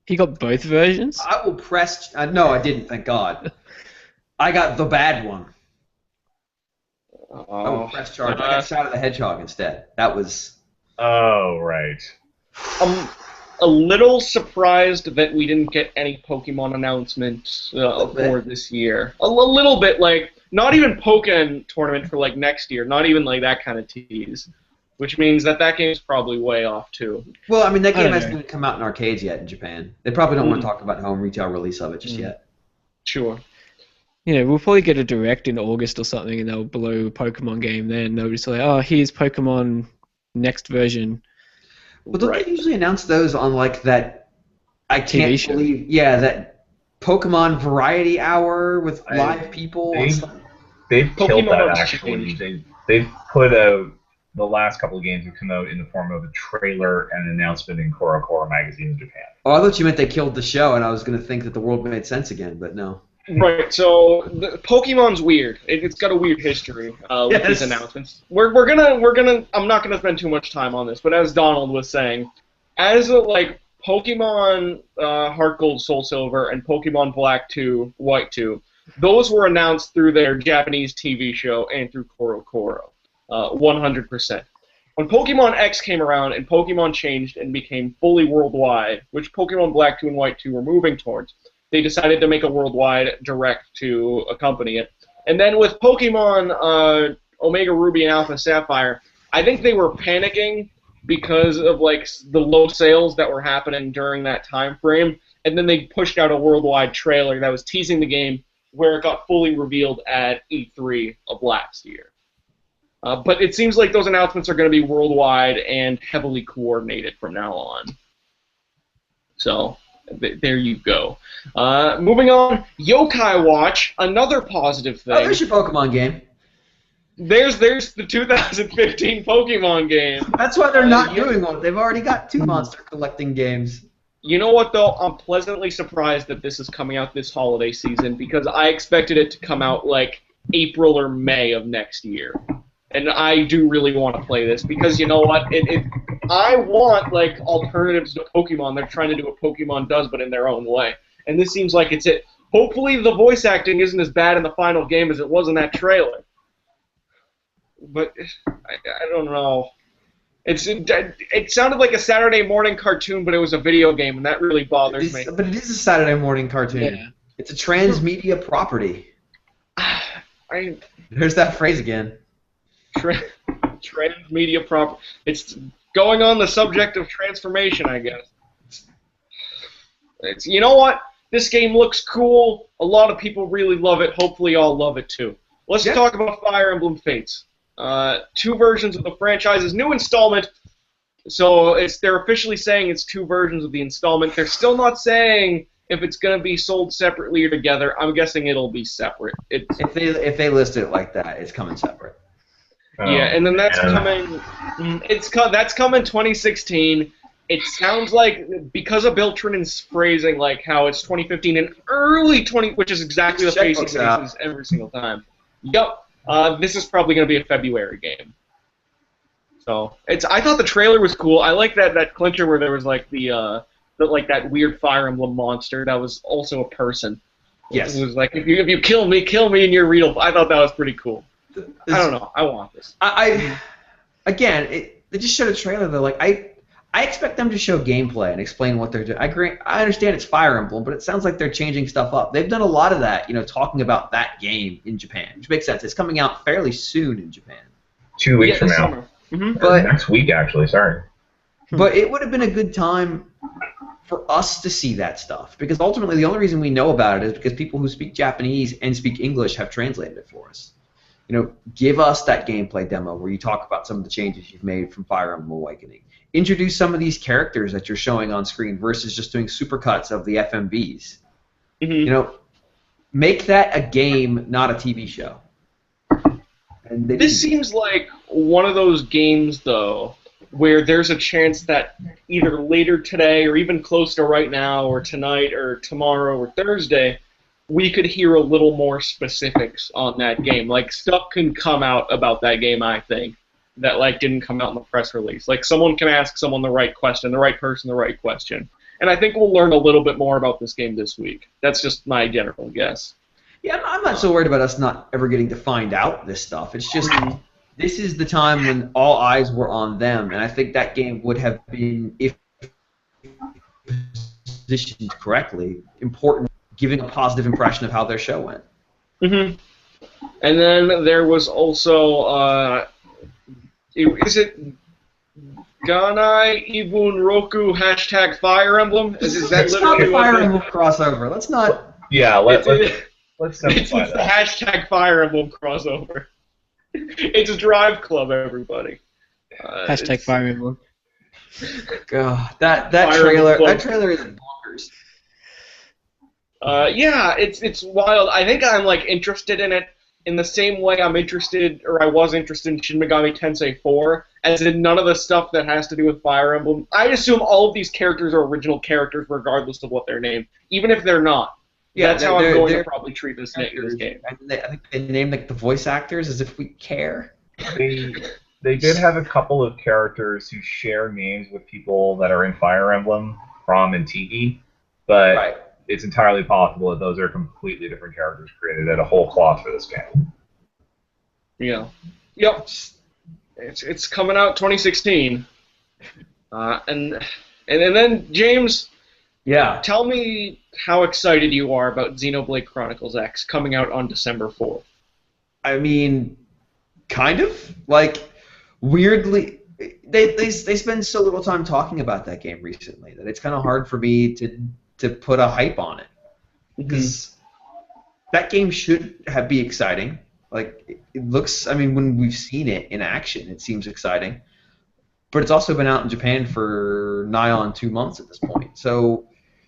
He got both versions? I will press... no, I didn't, thank God. I got the bad one. I will press charge. I got Shadow the Hedgehog instead. That was... Oh, right. I'm a little surprised that we didn't get any Pokemon announcements for this year. A little bit, not even Pokken tournament for, next year. Not even, that kind of tease. Which means that game's probably way off, too. Well, I mean, that game hasn't even come out in arcades yet in Japan. They probably don't want to talk about home retail release of it just yet. Sure. We'll probably get a Direct in August or something, and they'll blow a Pokemon game then. They'll just say, oh, here's Pokemon next version. Well, don't they usually announce those on, that... I can't TV show. believe... Yeah, that Pokemon Variety Hour with live people and stuff. They've killed Pokemon that, actually. They've put out... The last couple of games have come out in the form of a trailer and an announcement in CoroCoro magazine in Japan. Oh, I thought you meant they killed the show, and I was going to think that the world made sense again, but no. Right, so Pokemon's weird. It's got a weird history with these announcements. We're gonna. I'm not gonna spend too much time on this, but as Donald was saying, as like Pokemon Heart Gold, Soul Silver, and Pokemon Black 2, White 2, those were announced through their Japanese TV show and through Koro, 100%. When Pokemon X came around and Pokemon changed and became fully worldwide, which Pokemon Black 2 and White 2 were moving towards, they decided to make a worldwide direct to accompany it. And then with Pokemon Omega Ruby and Alpha Sapphire, I think they were panicking because of like the low sales that were happening during that time frame, and then they pushed out a worldwide trailer that was teasing the game where it got fully revealed at E3 of last year. But it seems like those announcements are going to be worldwide and heavily coordinated from now on. So there you go. Moving on, Yokai Watch, another positive thing. Oh, there's your Pokemon game. There's the 2015 Pokemon game. That's why they're not doing one. They've already got 2 monster collecting games. You know what, though? I'm pleasantly surprised that this is coming out this holiday season because I expected it to come out like April or May of next year. And I do really want to play this because you know what? I want like alternatives to Pokemon. They're trying to do what Pokemon does, but in their own way. And this seems like it's it. Hopefully, the voice acting isn't as bad in the final game as it was in that trailer. But I don't know. It sounded like a Saturday morning cartoon, but it was a video game, and that really bothers me. But it is a Saturday morning cartoon. Yeah. It's a transmedia property. There's that phrase again. Transmedia property. It's going on the subject of transformation, I guess. You know what? This game looks cool. A lot of people really love it. Hopefully, I'll love it too. Let's talk about Fire Emblem Fates. 2 versions of the franchise's new installment. So they're officially saying it's 2 versions of the installment. They're still not saying if it's going to be sold separately or together. I'm guessing it'll be separate. If they list it like that, it's coming separate. Yeah, and then that's coming. That's coming 2016. It sounds like because of Bill Trinin's phrasing, like how it's 2015 and early 20, which is exactly the phrase he uses every single time. Yep. This is probably going to be a February game. So I thought the trailer was cool. I like that clincher where there was like like that weird Fire Emblem monster that was also a person. Yes. It was like if you kill me, and you're real. I thought that was pretty cool. I don't know. I want this. They just showed a trailer. They're like I expect them to show gameplay and explain what they're doing. I understand it's Fire Emblem, but it sounds like they're changing stuff up. They've done a lot of that, talking about that game in Japan, which makes sense. It's coming out fairly soon in Japan. 2 weeks from now. Mm-hmm. But next week, actually. Sorry. But it would have been a good time for us to see that stuff, because ultimately the only reason we know about it is because people who speak Japanese and speak English have translated it for us. Give us that gameplay demo where you talk about some of the changes you've made from Fire Emblem Awakening. Introduce some of these characters that you're showing on screen versus just doing supercuts of the FMVs. Mm-hmm. Make that a game, not a TV show. And this seems like one of those games, though, where there's a chance that either later today or even close to right now or tonight or tomorrow or Thursday, we could hear a little more specifics on that game. Like, stuff can come out about that game, I think, that, like, didn't come out in the press release. Like, someone can ask someone the right question, the right person the right question. And I think we'll learn a little bit more about this game this week. That's just my general guess. Yeah, I'm not so worried about us not ever getting to find out this stuff. It's just this is the time when all eyes were on them, and I think that game would have been, if positioned correctly, important, giving a positive impression of how their show went. Mm-hmm. And then there was also, is it Genei, Ibun, Roku, # Fire Emblem? Is that it's not the Fire Emblem crossover. Let's not... Yeah, let's It's simplify that. # Fire Emblem crossover. It's a Drive Club, everybody. # Fire Emblem. God, that trailer is bonkers. Yeah, it's wild. I think I'm like interested in it in the same way I was interested in Shin Megami Tensei 4, as in none of the stuff that has to do with Fire Emblem. I assume all of these characters are original characters regardless of what they're named, even if they're not. Yeah, That's how I'm going to they're probably treat this game. I think they named like the voice actors as if we care. They did have a couple of characters who share names with people that are in Fire Emblem, Rom and Tiki, but Right. it's entirely possible that those are completely different characters created at a whole cloth for this game. Yeah. Yep. It's coming out 2016. And then James, Yeah. tell me how excited you are about Xenoblade Chronicles X coming out on December 4th. I mean, kind of. Like, weirdly, they spend so little time talking about that game recently that it's kind of hard for me to put a hype on it. Because that game should be exciting. Like, it looks, I mean, when we've seen it in action, it seems exciting. But it's also been out in Japan for nigh on 2 months at this point. So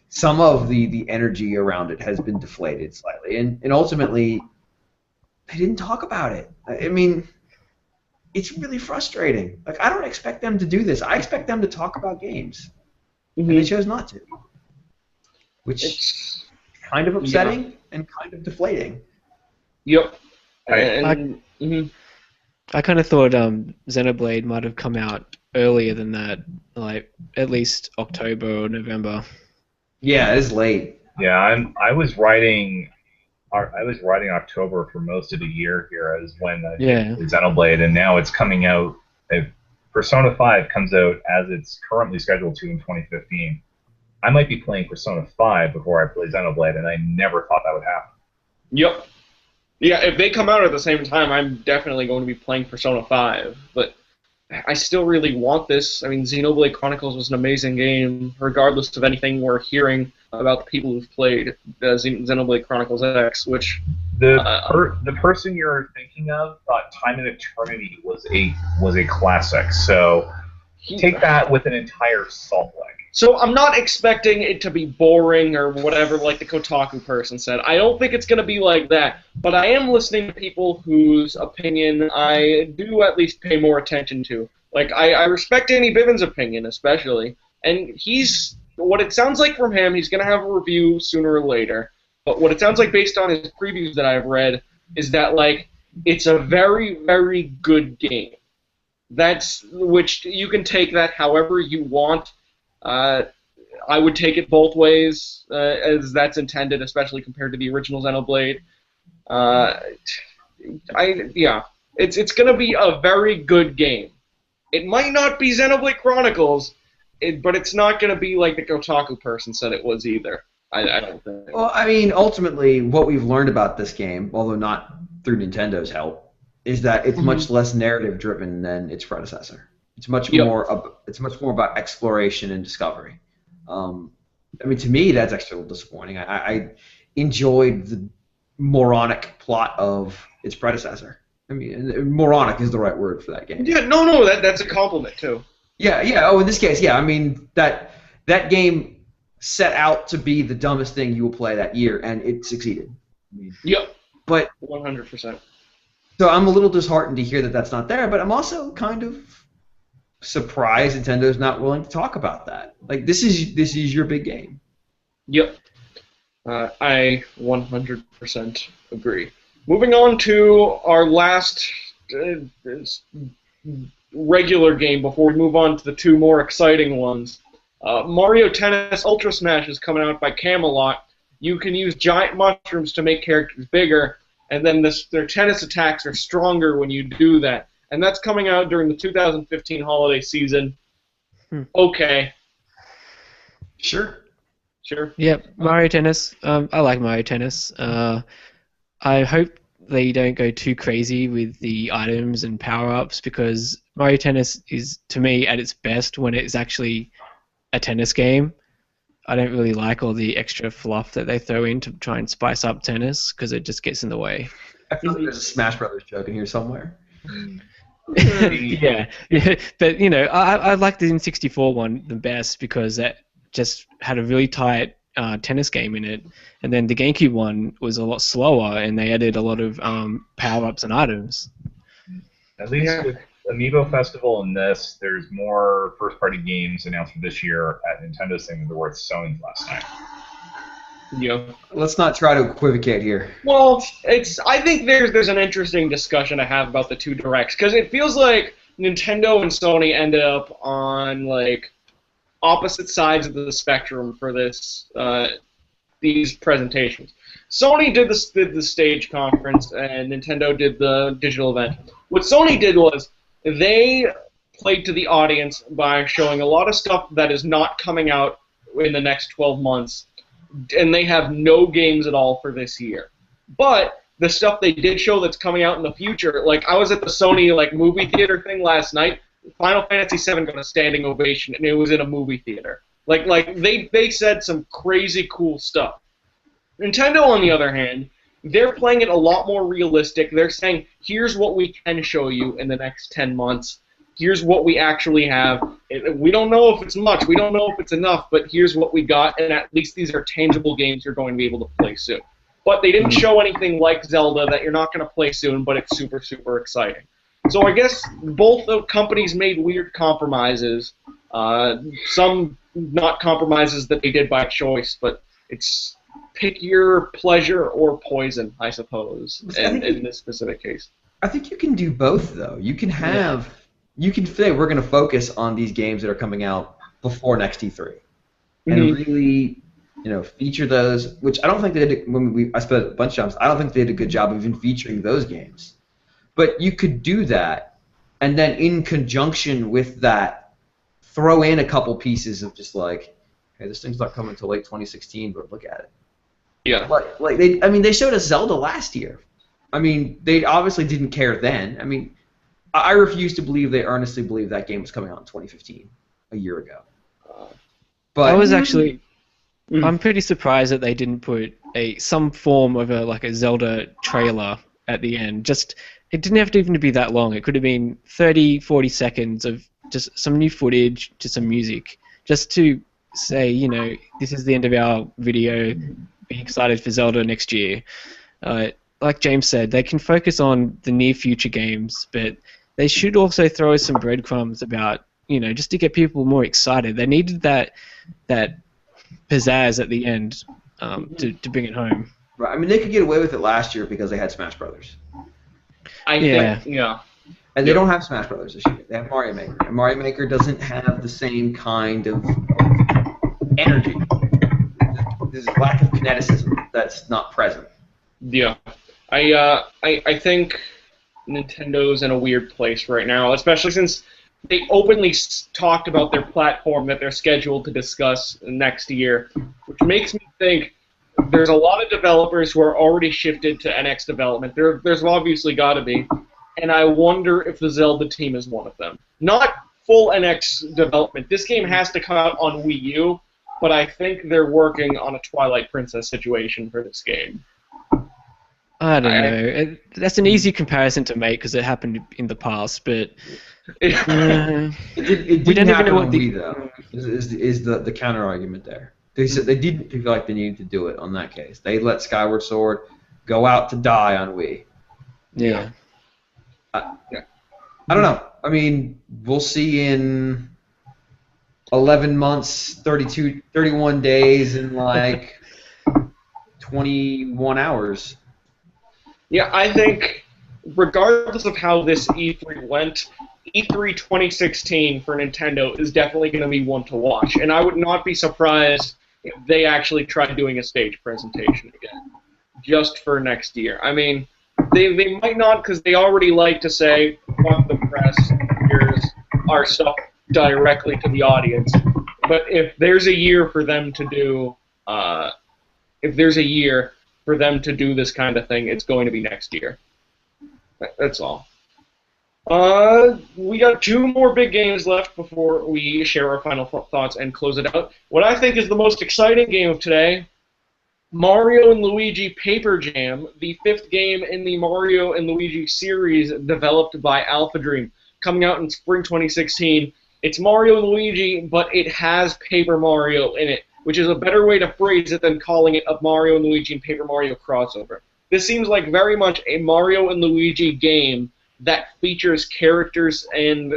some of the energy around it has been deflated slightly. And ultimately, they didn't talk about it. I mean, it's really frustrating. Like, I don't expect them to do this. I expect them to talk about games. And they chose not to. Which is kind of upsetting and kind of deflating. Yep. I kind of thought Xenoblade might have come out earlier than that, like at least October or November. Yeah, it is late. Yeah, I was writing October for most of the year here as when Xenoblade, and now it's coming out. Persona 5 comes out as it's currently scheduled to in 2015. I might be playing Persona 5 before I play Xenoblade, and I never thought that would happen. Yep. Yeah, if they come out at the same time, I'm definitely going to be playing Persona 5. But I still really want this. I mean, Xenoblade Chronicles was an amazing game, regardless of anything we're hearing about the people who've played Xenoblade Chronicles X, which... The person you're thinking of thought Time and Eternity was a classic, so take that with an entire salt lick. So I'm not expecting it to be boring or whatever, like the Kotaku person said. I don't think it's going to be like that, but I am listening to people whose opinion I do at least pay more attention to. Like, I respect Danny Bivens' opinion, especially, and what it sounds like from him, he's going to have a review sooner or later, but what it sounds like based on his previews that I've read is that, like, it's a very, very good game. Which you can take that however you want. I would take it both ways, as that's intended, especially compared to the original Xenoblade. It's going to be a very good game. It might not be Xenoblade Chronicles, but it's not going to be like the Kotaku person said it was either. I don't think. Well, I mean, ultimately, what we've learned about this game, although not through Nintendo's help, is that it's much less narrative-driven than its predecessor. It's much more. It's much more about exploration and discovery. I mean, to me, that's actually a little disappointing. I enjoyed the moronic plot of its predecessor. I mean, moronic is the right word for that game. Yeah, no, that's a compliment too. Yeah. Oh, in this case, yeah. I mean, that game set out to be the dumbest thing you will play that year, and it succeeded. I mean, yep. But 100%. So I'm a little disheartened to hear that that's not there, but I'm also kind of surprised Nintendo's not willing to talk about that. Like, this is your big game. Yep. I 100% agree. Moving on to our last regular game before we move on to the two more exciting ones. Mario Tennis Ultra Smash is coming out by Camelot. You can use giant mushrooms to make characters bigger, and then their tennis attacks are stronger when you do that. And that's coming out during the 2015 holiday season. Okay. Sure. Yep, Mario Tennis. I like Mario Tennis. I hope they don't go too crazy with the items and power-ups, because Mario Tennis is, to me, at its best when it's actually a tennis game. I don't really like all the extra fluff that they throw in to try and spice up tennis, because it just gets in the way. I feel like there's a Smash Brothers joke in here somewhere. yeah, but you know, I like the N64 one the best because that just had a really tight tennis game in it, and then the GameCube one was a lot slower, and they added a lot of power-ups and items. At least with Amiibo Festival and this, there's more first-party games announced for this year at Nintendo's thing that were worth Sony's last night. Yeah. Let's not try to equivocate here. Well, I think there's an interesting discussion to have about the two directs because it feels like Nintendo and Sony ended up on like opposite sides of the spectrum for these presentations. Sony did the stage conference and Nintendo did the digital event. What Sony did was they played to the audience by showing a lot of stuff that is not coming out in the next 12 months, and they have no games at all for this year. But the stuff they did show that's coming out in the future, like I was at the Sony like movie theater thing last night. Final Fantasy VII got a standing ovation, and it was in a movie theater. Like they said some crazy cool stuff. Nintendo, on the other hand, they're playing it a lot more realistic. They're saying, here's what we can show you in the next 10 months. Here's what we actually have. We don't know if it's much. We don't know if it's enough, but here's what we got, and at least these are tangible games you're going to be able to play soon. But they didn't show anything like Zelda that you're not going to play soon, but it's super, super exciting. So I guess both the companies made weird compromises. Some not compromises that they did by choice, but it's pick your pleasure or poison, I suppose, in this specific case. I think you can do both, though. You can have... Yeah. You can say we're going to focus on these games that are coming out before next E3, and really, feature those. Which I don't think they did. I spent a bunch of times. I don't think they did a good job of even featuring those games. But you could do that, and then in conjunction with that, throw in a couple pieces of just like, hey, this thing's not coming until late 2016, but look at it. Yeah. They showed us Zelda last year. I mean, they obviously didn't care then. I mean. I refuse to believe they earnestly believe that game was coming out in 2015, a year ago. But I was actually, I'm pretty surprised that they didn't put some form of a Zelda trailer at the end. It didn't have to even be that long. It could have been 30, 40 seconds of just some new footage to some music, just to say, this is the end of our video. Be excited for Zelda next year. Like James said, they can focus on the near future games, but they should also throw some breadcrumbs about, just to get people more excited. They needed that pizzazz at the end to bring it home. Right. I mean, they could get away with it last year because they had Smash Brothers. I think, yeah. And they don't have Smash Brothers this year. They have Mario Maker. And Mario Maker doesn't have the same kind of energy. There's a lack of kineticism that's not present. Yeah. I think Nintendo's in a weird place right now, especially since they openly talked about their platform that they're scheduled to discuss next year, which makes me think there's a lot of developers who are already shifted to NX development. There's obviously got to be, and I wonder if the Zelda team is one of them. Not full NX development. This game has to come out on Wii U, but I think they're working on a Twilight Princess situation for this game. I don't know. That's an easy comparison to make because it happened in the past, but it didn't happen on Wii, though. Is the counter argument there? They said they didn't feel like they needed to do it on that case. They let Skyward Sword go out to die on Wii. Yeah. I don't know. I mean, we'll see in 11 months, 31 days, and like 21 hours. Yeah, I think regardless of how this E3 went, E3 2016 for Nintendo is definitely going to be one to watch, and I would not be surprised if they actually tried doing a stage presentation again, just for next year. I mean, they might not because they already like to say, fuck the press, here's our stuff directly to the audience. But if there's a year for them to do, this kind of thing, it's going to be next year. That's all. We got 2 more big games left before we share our final thoughts and close it out. What I think is the most exciting game of today, Mario & Luigi Paper Jam, the 5th game in the Mario & Luigi series developed by Alpha Dream, coming out in spring 2016. It's Mario & Luigi, but it has Paper Mario in it, which is a better way to phrase it than calling it a Mario & Luigi and Paper Mario crossover. This seems like very much a Mario & Luigi game that features characters and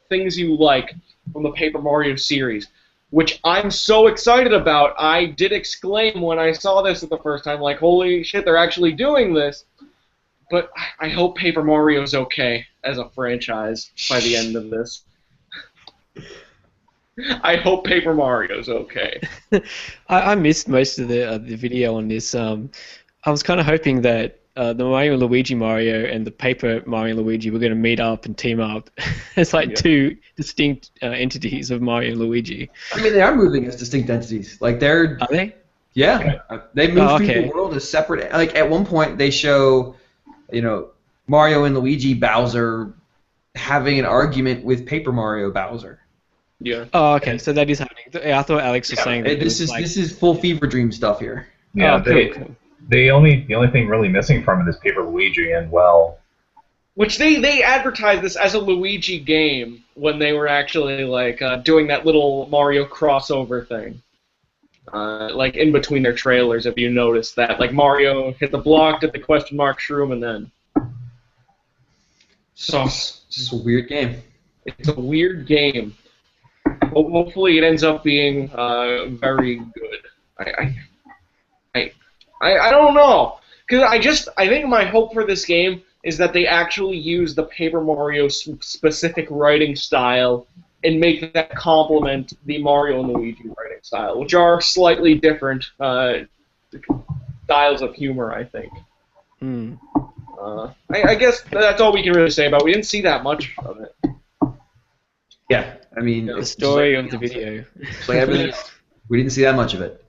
things you like from the Paper Mario series. which I'm so excited about. I did exclaim when I saw this at the first time, like, holy shit, they're actually doing this. But I hope Paper Mario's okay as a franchise by the end of this. I hope Paper Mario's okay. I missed most of the video on this. I was kind of hoping that the Mario and Luigi Mario and the Paper Mario and Luigi were going to meet up and team up. It's like two distinct entities of Mario and Luigi. I mean, they are moving as distinct entities. Like they're. Are they? Yeah, they move through the world as separate. Like at one point, they show, Mario and Luigi Bowser having an argument with Paper Mario Bowser. Yeah. Oh, okay. So that is happening. I thought Alex was saying that this is full Fever Dream stuff here. Yeah. Cool. The only thing really missing from it is Paper Luigi, and which they advertised this as a Luigi game when they were actually doing that little Mario crossover thing. Like in between their trailers, if you noticed that, like Mario hit the block, did the question mark shroom, and then. So it's a weird game. It's a weird game. Hopefully, it ends up being very good. I don't know, because I think my hope for this game is that they actually use the Paper Mario specific writing style and make that complement the Mario and Luigi writing style, which are slightly different styles of humor, I think. I guess that's all we can really say about it. We didn't see that much of it. Yeah, I mean... The story of the video. Like everything, we didn't see that much of it.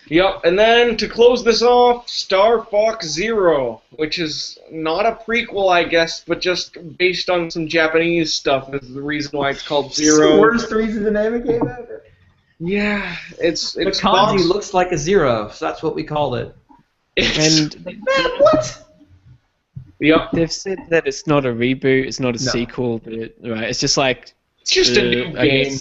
Yep, and then to close this off, Star Fox Zero, which is not a prequel, I guess, but just based on some Japanese stuff is the reason why it's called Zero. It's the worst reason to name a game ever. Yeah, it's the kanji Fox. looks like a zero, so that's what we called it. And what? Yep. They've said that it's not a reboot, it's not a sequel, but it's just like... It's just a new game.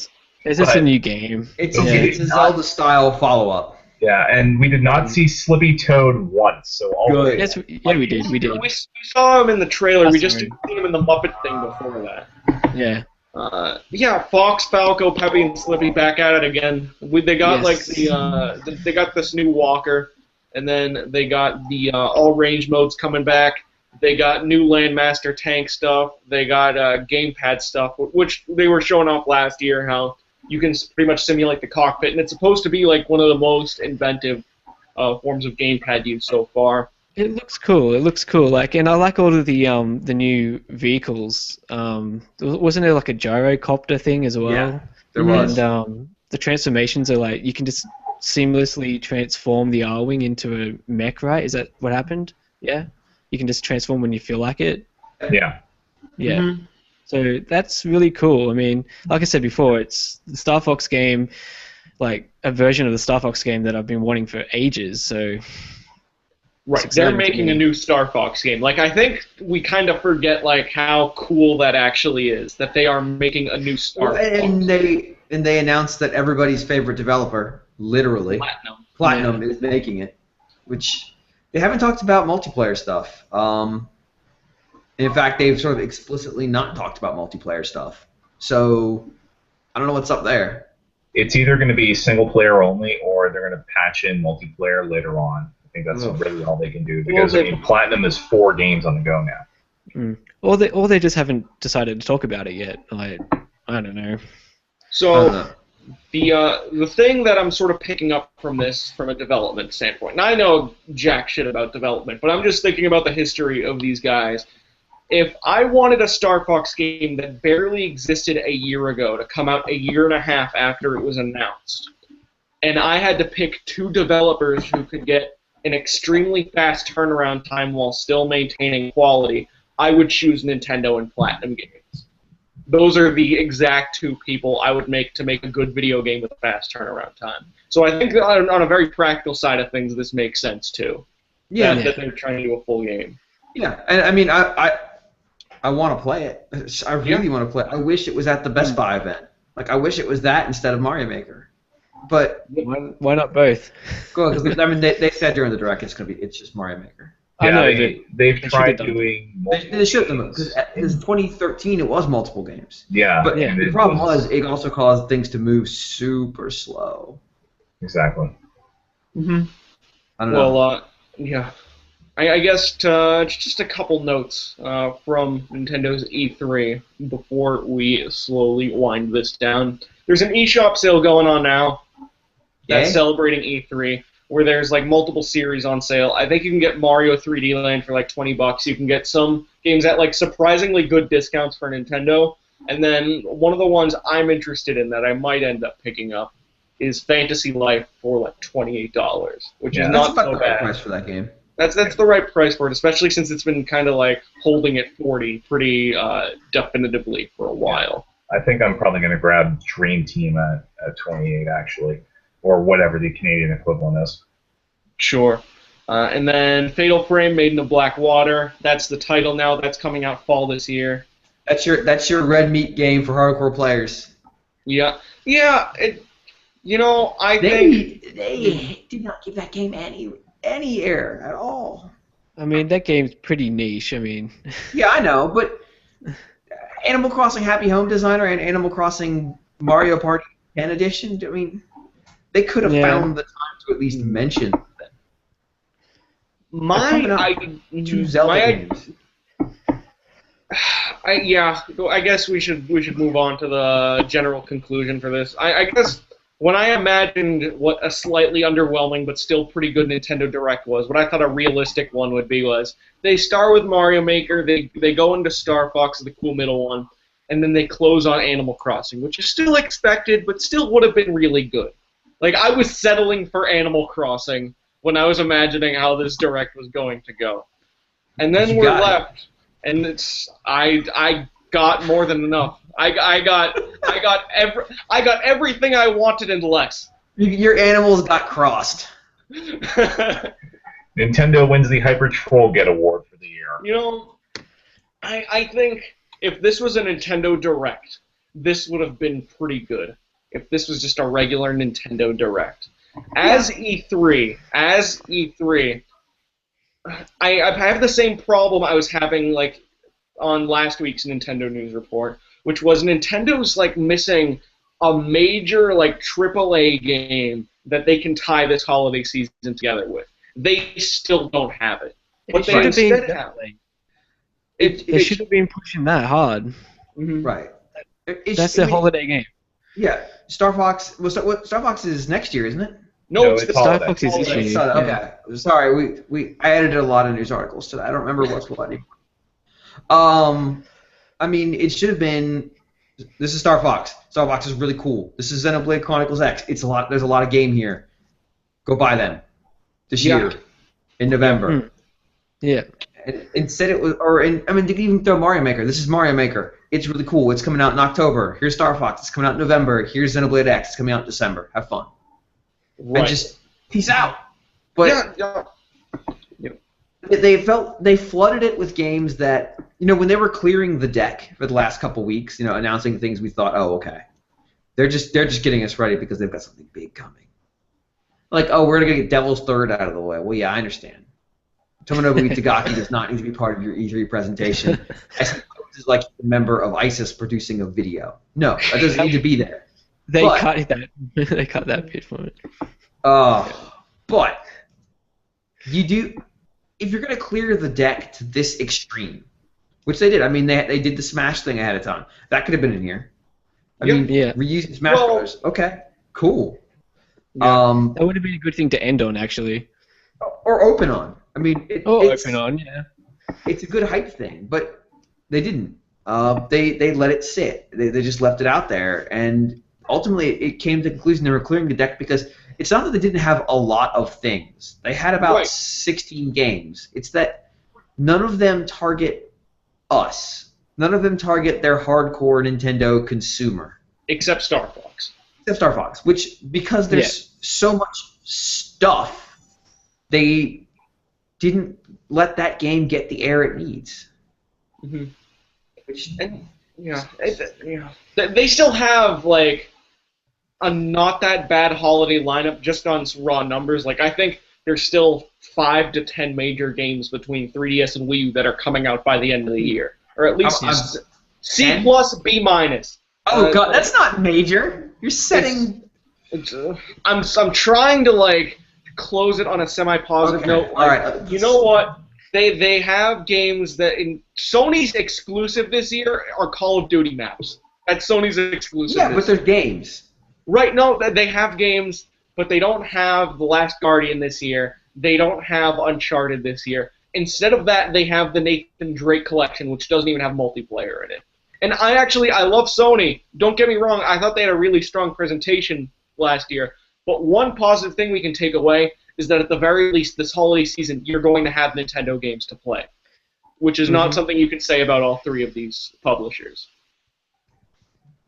It's just a new game. It's a Zelda-style follow-up. Yeah, and we did not see Slippy Toad once, so all good. Yes, we did. We saw him in the trailer. We just didn't see him in the Muppet thing before that. Yeah. Fox, Falco, Peppy, and Slippy back at it again. They got they got this new walker, and then they got the all range modes coming back. They got new Landmaster tank stuff. They got gamepad stuff, which they were showing off last year. How you can pretty much simulate the cockpit, and it's supposed to be like one of the most inventive forms of gamepad use so far. It looks cool. And I like all of the new vehicles. Wasn't there like a gyrocopter thing as well? Yeah, there was. And the transformations are like you can just seamlessly transform the R-wing into a mech, right? Is that what happened? Yeah. You can just transform when you feel like it. Yeah. Yeah. Mm-hmm. So that's really cool. I mean, like I said before, it's the Star Fox game, like a version of the Star Fox game that I've been wanting for ages. So, right, they're making a new Star Fox game. Like, I think we kind of forget like how cool that actually is. That they are making a new Star Fox. And they announced that everybody's favorite developer, literally, Platinum is making it, which they haven't talked about multiplayer stuff. In fact, they've sort of explicitly not talked about multiplayer stuff. So, I don't know what's up there. It's either going to be single player only, or they're going to patch in multiplayer later on. I think that's really all they can do, because Platinum is 4 games on the go now. Or they just haven't decided to talk about it yet. Like, I don't know. So, the thing that I'm sort of picking up from this, from a development standpoint, and I know jack shit about development, but I'm just thinking about the history of these guys. If I wanted a Star Fox game that barely existed a year ago to come out a year and a half after it was announced, and I had to pick 2 developers who could get an extremely fast turnaround time while still maintaining quality, I would choose Nintendo and Platinum Games. Those are the exact 2 people I would make to make a good video game with a fast turnaround time. So I think on a very practical side of things, this makes sense too. Yeah, that they're trying to do a full game. Yeah, and I mean, I want to play it. I really want to play it. I wish it was at the Best Buy event. Like, I wish it was that instead of Mario Maker. But why not both? Because I mean, they said during the Direct it's just Mario Maker. I know they've they tried should've done doing They multiple should have, games. because in 2013 it was multiple games. Yeah, But Yeah. the problem was it also caused things to move super slow. exactly. Mm-hmm. I don't know. Well, yeah. I guess just a couple notes from Nintendo's E3 before we slowly wind this down. There's an eShop sale going on now that's Okay. celebrating E3, where there's like multiple series on sale. I think you can get Mario 3D Land for like $20. You can get some games at like surprisingly good discounts for Nintendo. And then one of the ones I'm interested in that I might end up picking up is Fantasy Life for like $28, which Yeah, is That's not about so the right bad. price for that game. That's the right price for it, especially since it's been kind of like holding at 40 pretty definitively for a while. I think I'm probably going to grab Dream Team at 28, actually, or whatever the Canadian equivalent is. Sure. And then Fatal Frame, Maiden of Black Water. That's the title now. That's coming out fall this year. That's your red meat game for hardcore players. Yeah. Yeah. I think. They did not give that game any air at all. I mean, that game's pretty niche. I mean, Yeah, I know, but Animal Crossing Happy Home Designer and Animal Crossing Mario Party 10 Edition, I mean, they could have found the time to at least mention that. Two Zelda games. I guess we should move on to the general conclusion for this. I guess when I imagined what a slightly underwhelming but still pretty good Nintendo Direct was, what I thought a realistic one would be was they start with Mario Maker, they go into Star Fox, the cool middle one, and then they close on Animal Crossing, which is still expected, but still would have been really good. Like, I was settling for Animal Crossing when I was imagining how this Direct was going to go. And then we're left, and I got more than enough. I got everything I wanted and less. Your animals got crossed. Nintendo wins the Hyper Troll Get Award for the year. I think if this was a Nintendo Direct, this would have been pretty good. If this was just a regular Nintendo Direct. As E3, I have the same problem I was having like on last week's Nintendo News Report, which was Nintendo's like missing a major like AAA game that they can tie this holiday season together with. They still don't have it. But they instead have it. They should have been pushing that hard. Mm-hmm. Right. That's their holiday game. Yeah. Star Fox. Well, Star Fox is next year, isn't it? No, it's the Star holiday. Fox is this year. Okay. Sorry, I edited a lot of news articles today. I don't remember what's what anymore. I mean, it should have been. This is Star Fox. Star Fox is really cool. This is Xenoblade Chronicles X. It's a lot. There's a lot of game here. Go buy them this year in November. Yeah. And instead, it was, they could even throw Mario Maker. This is Mario Maker. It's really cool. It's coming out in October. Here's Star Fox. It's coming out in November. Here's Xenoblade X. It's coming out in December. Have fun. Right. And just peace out. But yeah. they flooded it with games that, when they were clearing the deck for the last couple weeks, announcing things, we thought, oh, okay, they're just getting us ready because they've got something big coming. Like, oh, we're gonna get Devil's Third out of the way. Well, yeah, I understand. Tomonobu Itagaki does not need to be part of your E3 presentation. I suppose it's like a member of ISIS producing a video. No, that doesn't need to be there. They cut that. They cut that bit from it. But you do, if you're gonna clear the deck to this extreme, which they did. I mean, they did the Smash thing ahead of time. That could have been in here. I mean, reusing Smash Brothers. Okay, cool. Yeah, that would have been a good thing to end on, actually. Or open on. I mean, open on, yeah. It's a good hype thing, but they didn't. They let it sit. They just left it out there, and ultimately it came to the conclusion they were clearing the deck because it's not that they didn't have a lot of things. They had about 16 games. It's that none of them target us. None of them target their hardcore Nintendo consumer. Except Star Fox. Except Star Fox, which, because there's so much stuff, they didn't let that game get the air it needs. Mm-hmm. They still have, like, a not that bad holiday lineup just on raw numbers. Like, I think there's still 5 to 10 major games between 3DS and Wii U that are coming out by the end of the year, or at least C plus, B minus. Oh god, that's not major. You're setting. I'm trying to like close it on a semi-positive note. All right. You know what? They have games that in Sony's exclusive this year are Call of Duty maps. That's Sony's exclusive. Yeah, but they're games. Right? No, they have games, but they don't have The Last Guardian this year. They don't have Uncharted this year. Instead of that, they have the Nathan Drake collection, which doesn't even have multiplayer in it. And I love Sony. Don't get me wrong. I thought they had a really strong presentation last year. But one positive thing we can take away is that at the very least, this holiday season, you're going to have Nintendo games to play, which is not something you can say about all 3 of these publishers.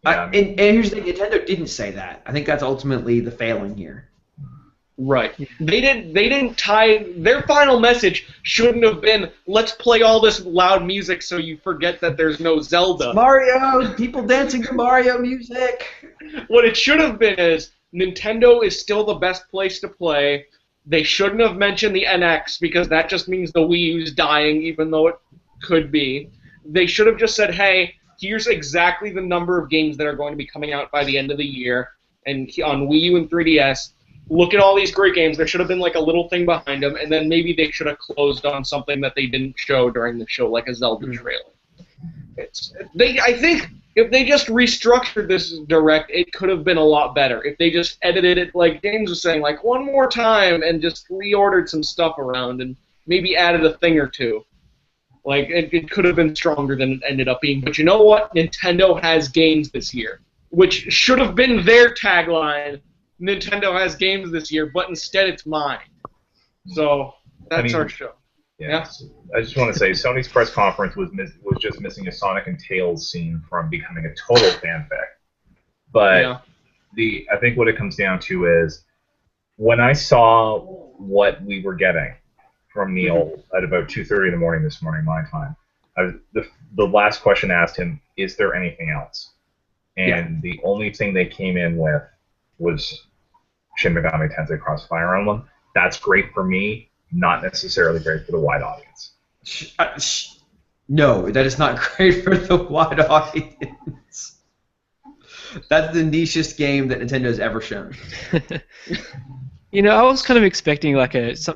And here's the thing, Nintendo didn't say that. I think that's ultimately the failing here. Right. They didn't tie their final message shouldn't have been let's play all this loud music so you forget that there's no Zelda. Mario, people dancing to Mario music. What it should have been is Nintendo is still the best place to play. They shouldn't have mentioned the NX because that just means the Wii U's dying even though it could be. They should have just said, "Hey, here's exactly the number of games that are going to be coming out by the end of the year and on Wii U and 3DS. Look at all these great games." There should have been like a little thing behind them, and then maybe they should have closed on something that they didn't show during the show, like a Zelda trailer. I think if they just restructured this direct, it could have been a lot better. If they just edited it, like James was saying, like one more time and just reordered some stuff around and maybe added a thing or two. Like, it could have been stronger than it ended up being. But you know what? Nintendo has games this year, which should have been their tagline. Nintendo has games this year, but instead it's mine. So that's our show. Yeah. I just want to say Sony's press conference was just missing a Sonic and Tails scene from becoming a total fanfic. But I think what it comes down to is when I saw what we were getting from Neil at about 2:30 in the morning this morning, my time, the last question I asked him, "Is there anything else?" And the only thing they came in with was Shin Megami Tensei Crossfire Emblem. That's great for me, not necessarily great for the wide audience. No, that is not great for the wide audience. That's the nichest game that Nintendo's ever shown. You know, I was kind of expecting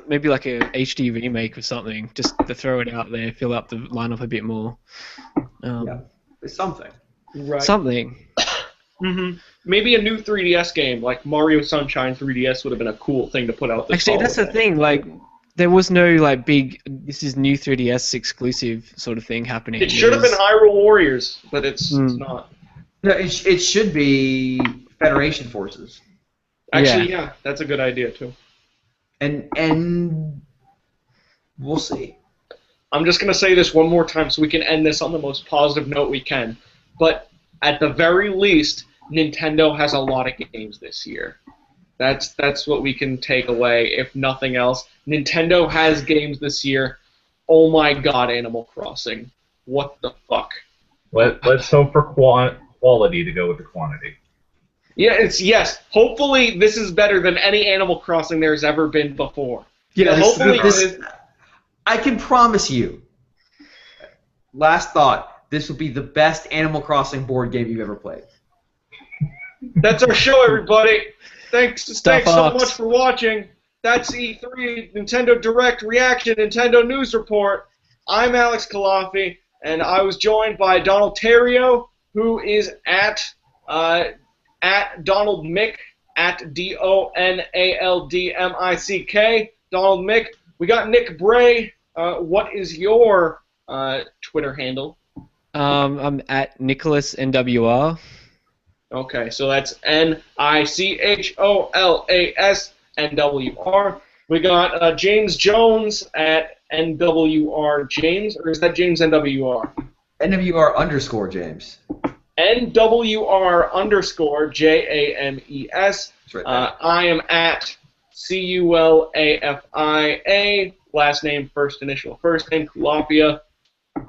maybe like a HD remake or something, just to throw it out there, fill up the lineup a bit more. It's something. Right. Something. Maybe a new 3DS game, like Mario Sunshine 3DS would have been a cool thing to put out this Actually, that's the thing, like, there was no, like, big, this is new 3DS exclusive sort of thing happening. It should have been Hyrule Warriors, but it's not. No, it should be Federation Forces. Actually, yeah, that's a good idea, too. And we'll see. I'm just going to say this one more time so we can end this on the most positive note we can. But at the very least, Nintendo has a lot of games this year. That's what we can take away, if nothing else. Nintendo has games this year. Oh my god, Animal Crossing. What the fuck? Let's hope for quality to go with the quantity. Yeah, yes. Hopefully this is better than any Animal Crossing there's ever been before. Yeah, hopefully I can promise you. Last thought, this will be the best Animal Crossing board game you've ever played. That's our show, everybody. Thanks so much for watching. That's E3 Nintendo Direct Reaction Nintendo News Report. I'm Alex Kalafi, and I was joined by Donald Terrio, who is at Donald Mick, at DONALDMICK. Donald Mick. We got Nick Bray. What is your Twitter handle? I'm at Nicholas NWR. Okay, so that's NICHOLAS NWR. We got James Jones at NWR James, or is that James NWR? NWR underscore James. NWR underscore JAMES. Right there. I am at CULAFIA, last name, first initial, first name, Kulafia.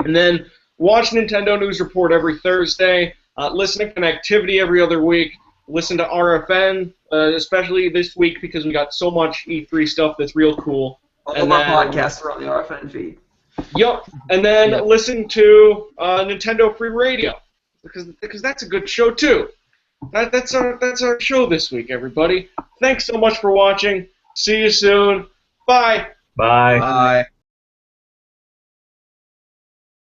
And then watch Nintendo News Report every Thursday. Listen to Connectivity every other week. Listen to RFN especially this week because we got so much E3 stuff that's real cool. All of our podcasts are on the RFN feed. Yup, and then listen to Nintendo Free Radio because that's a good show too. That's our show this week, everybody. Thanks so much for watching. See you soon. Bye. Bye. Bye.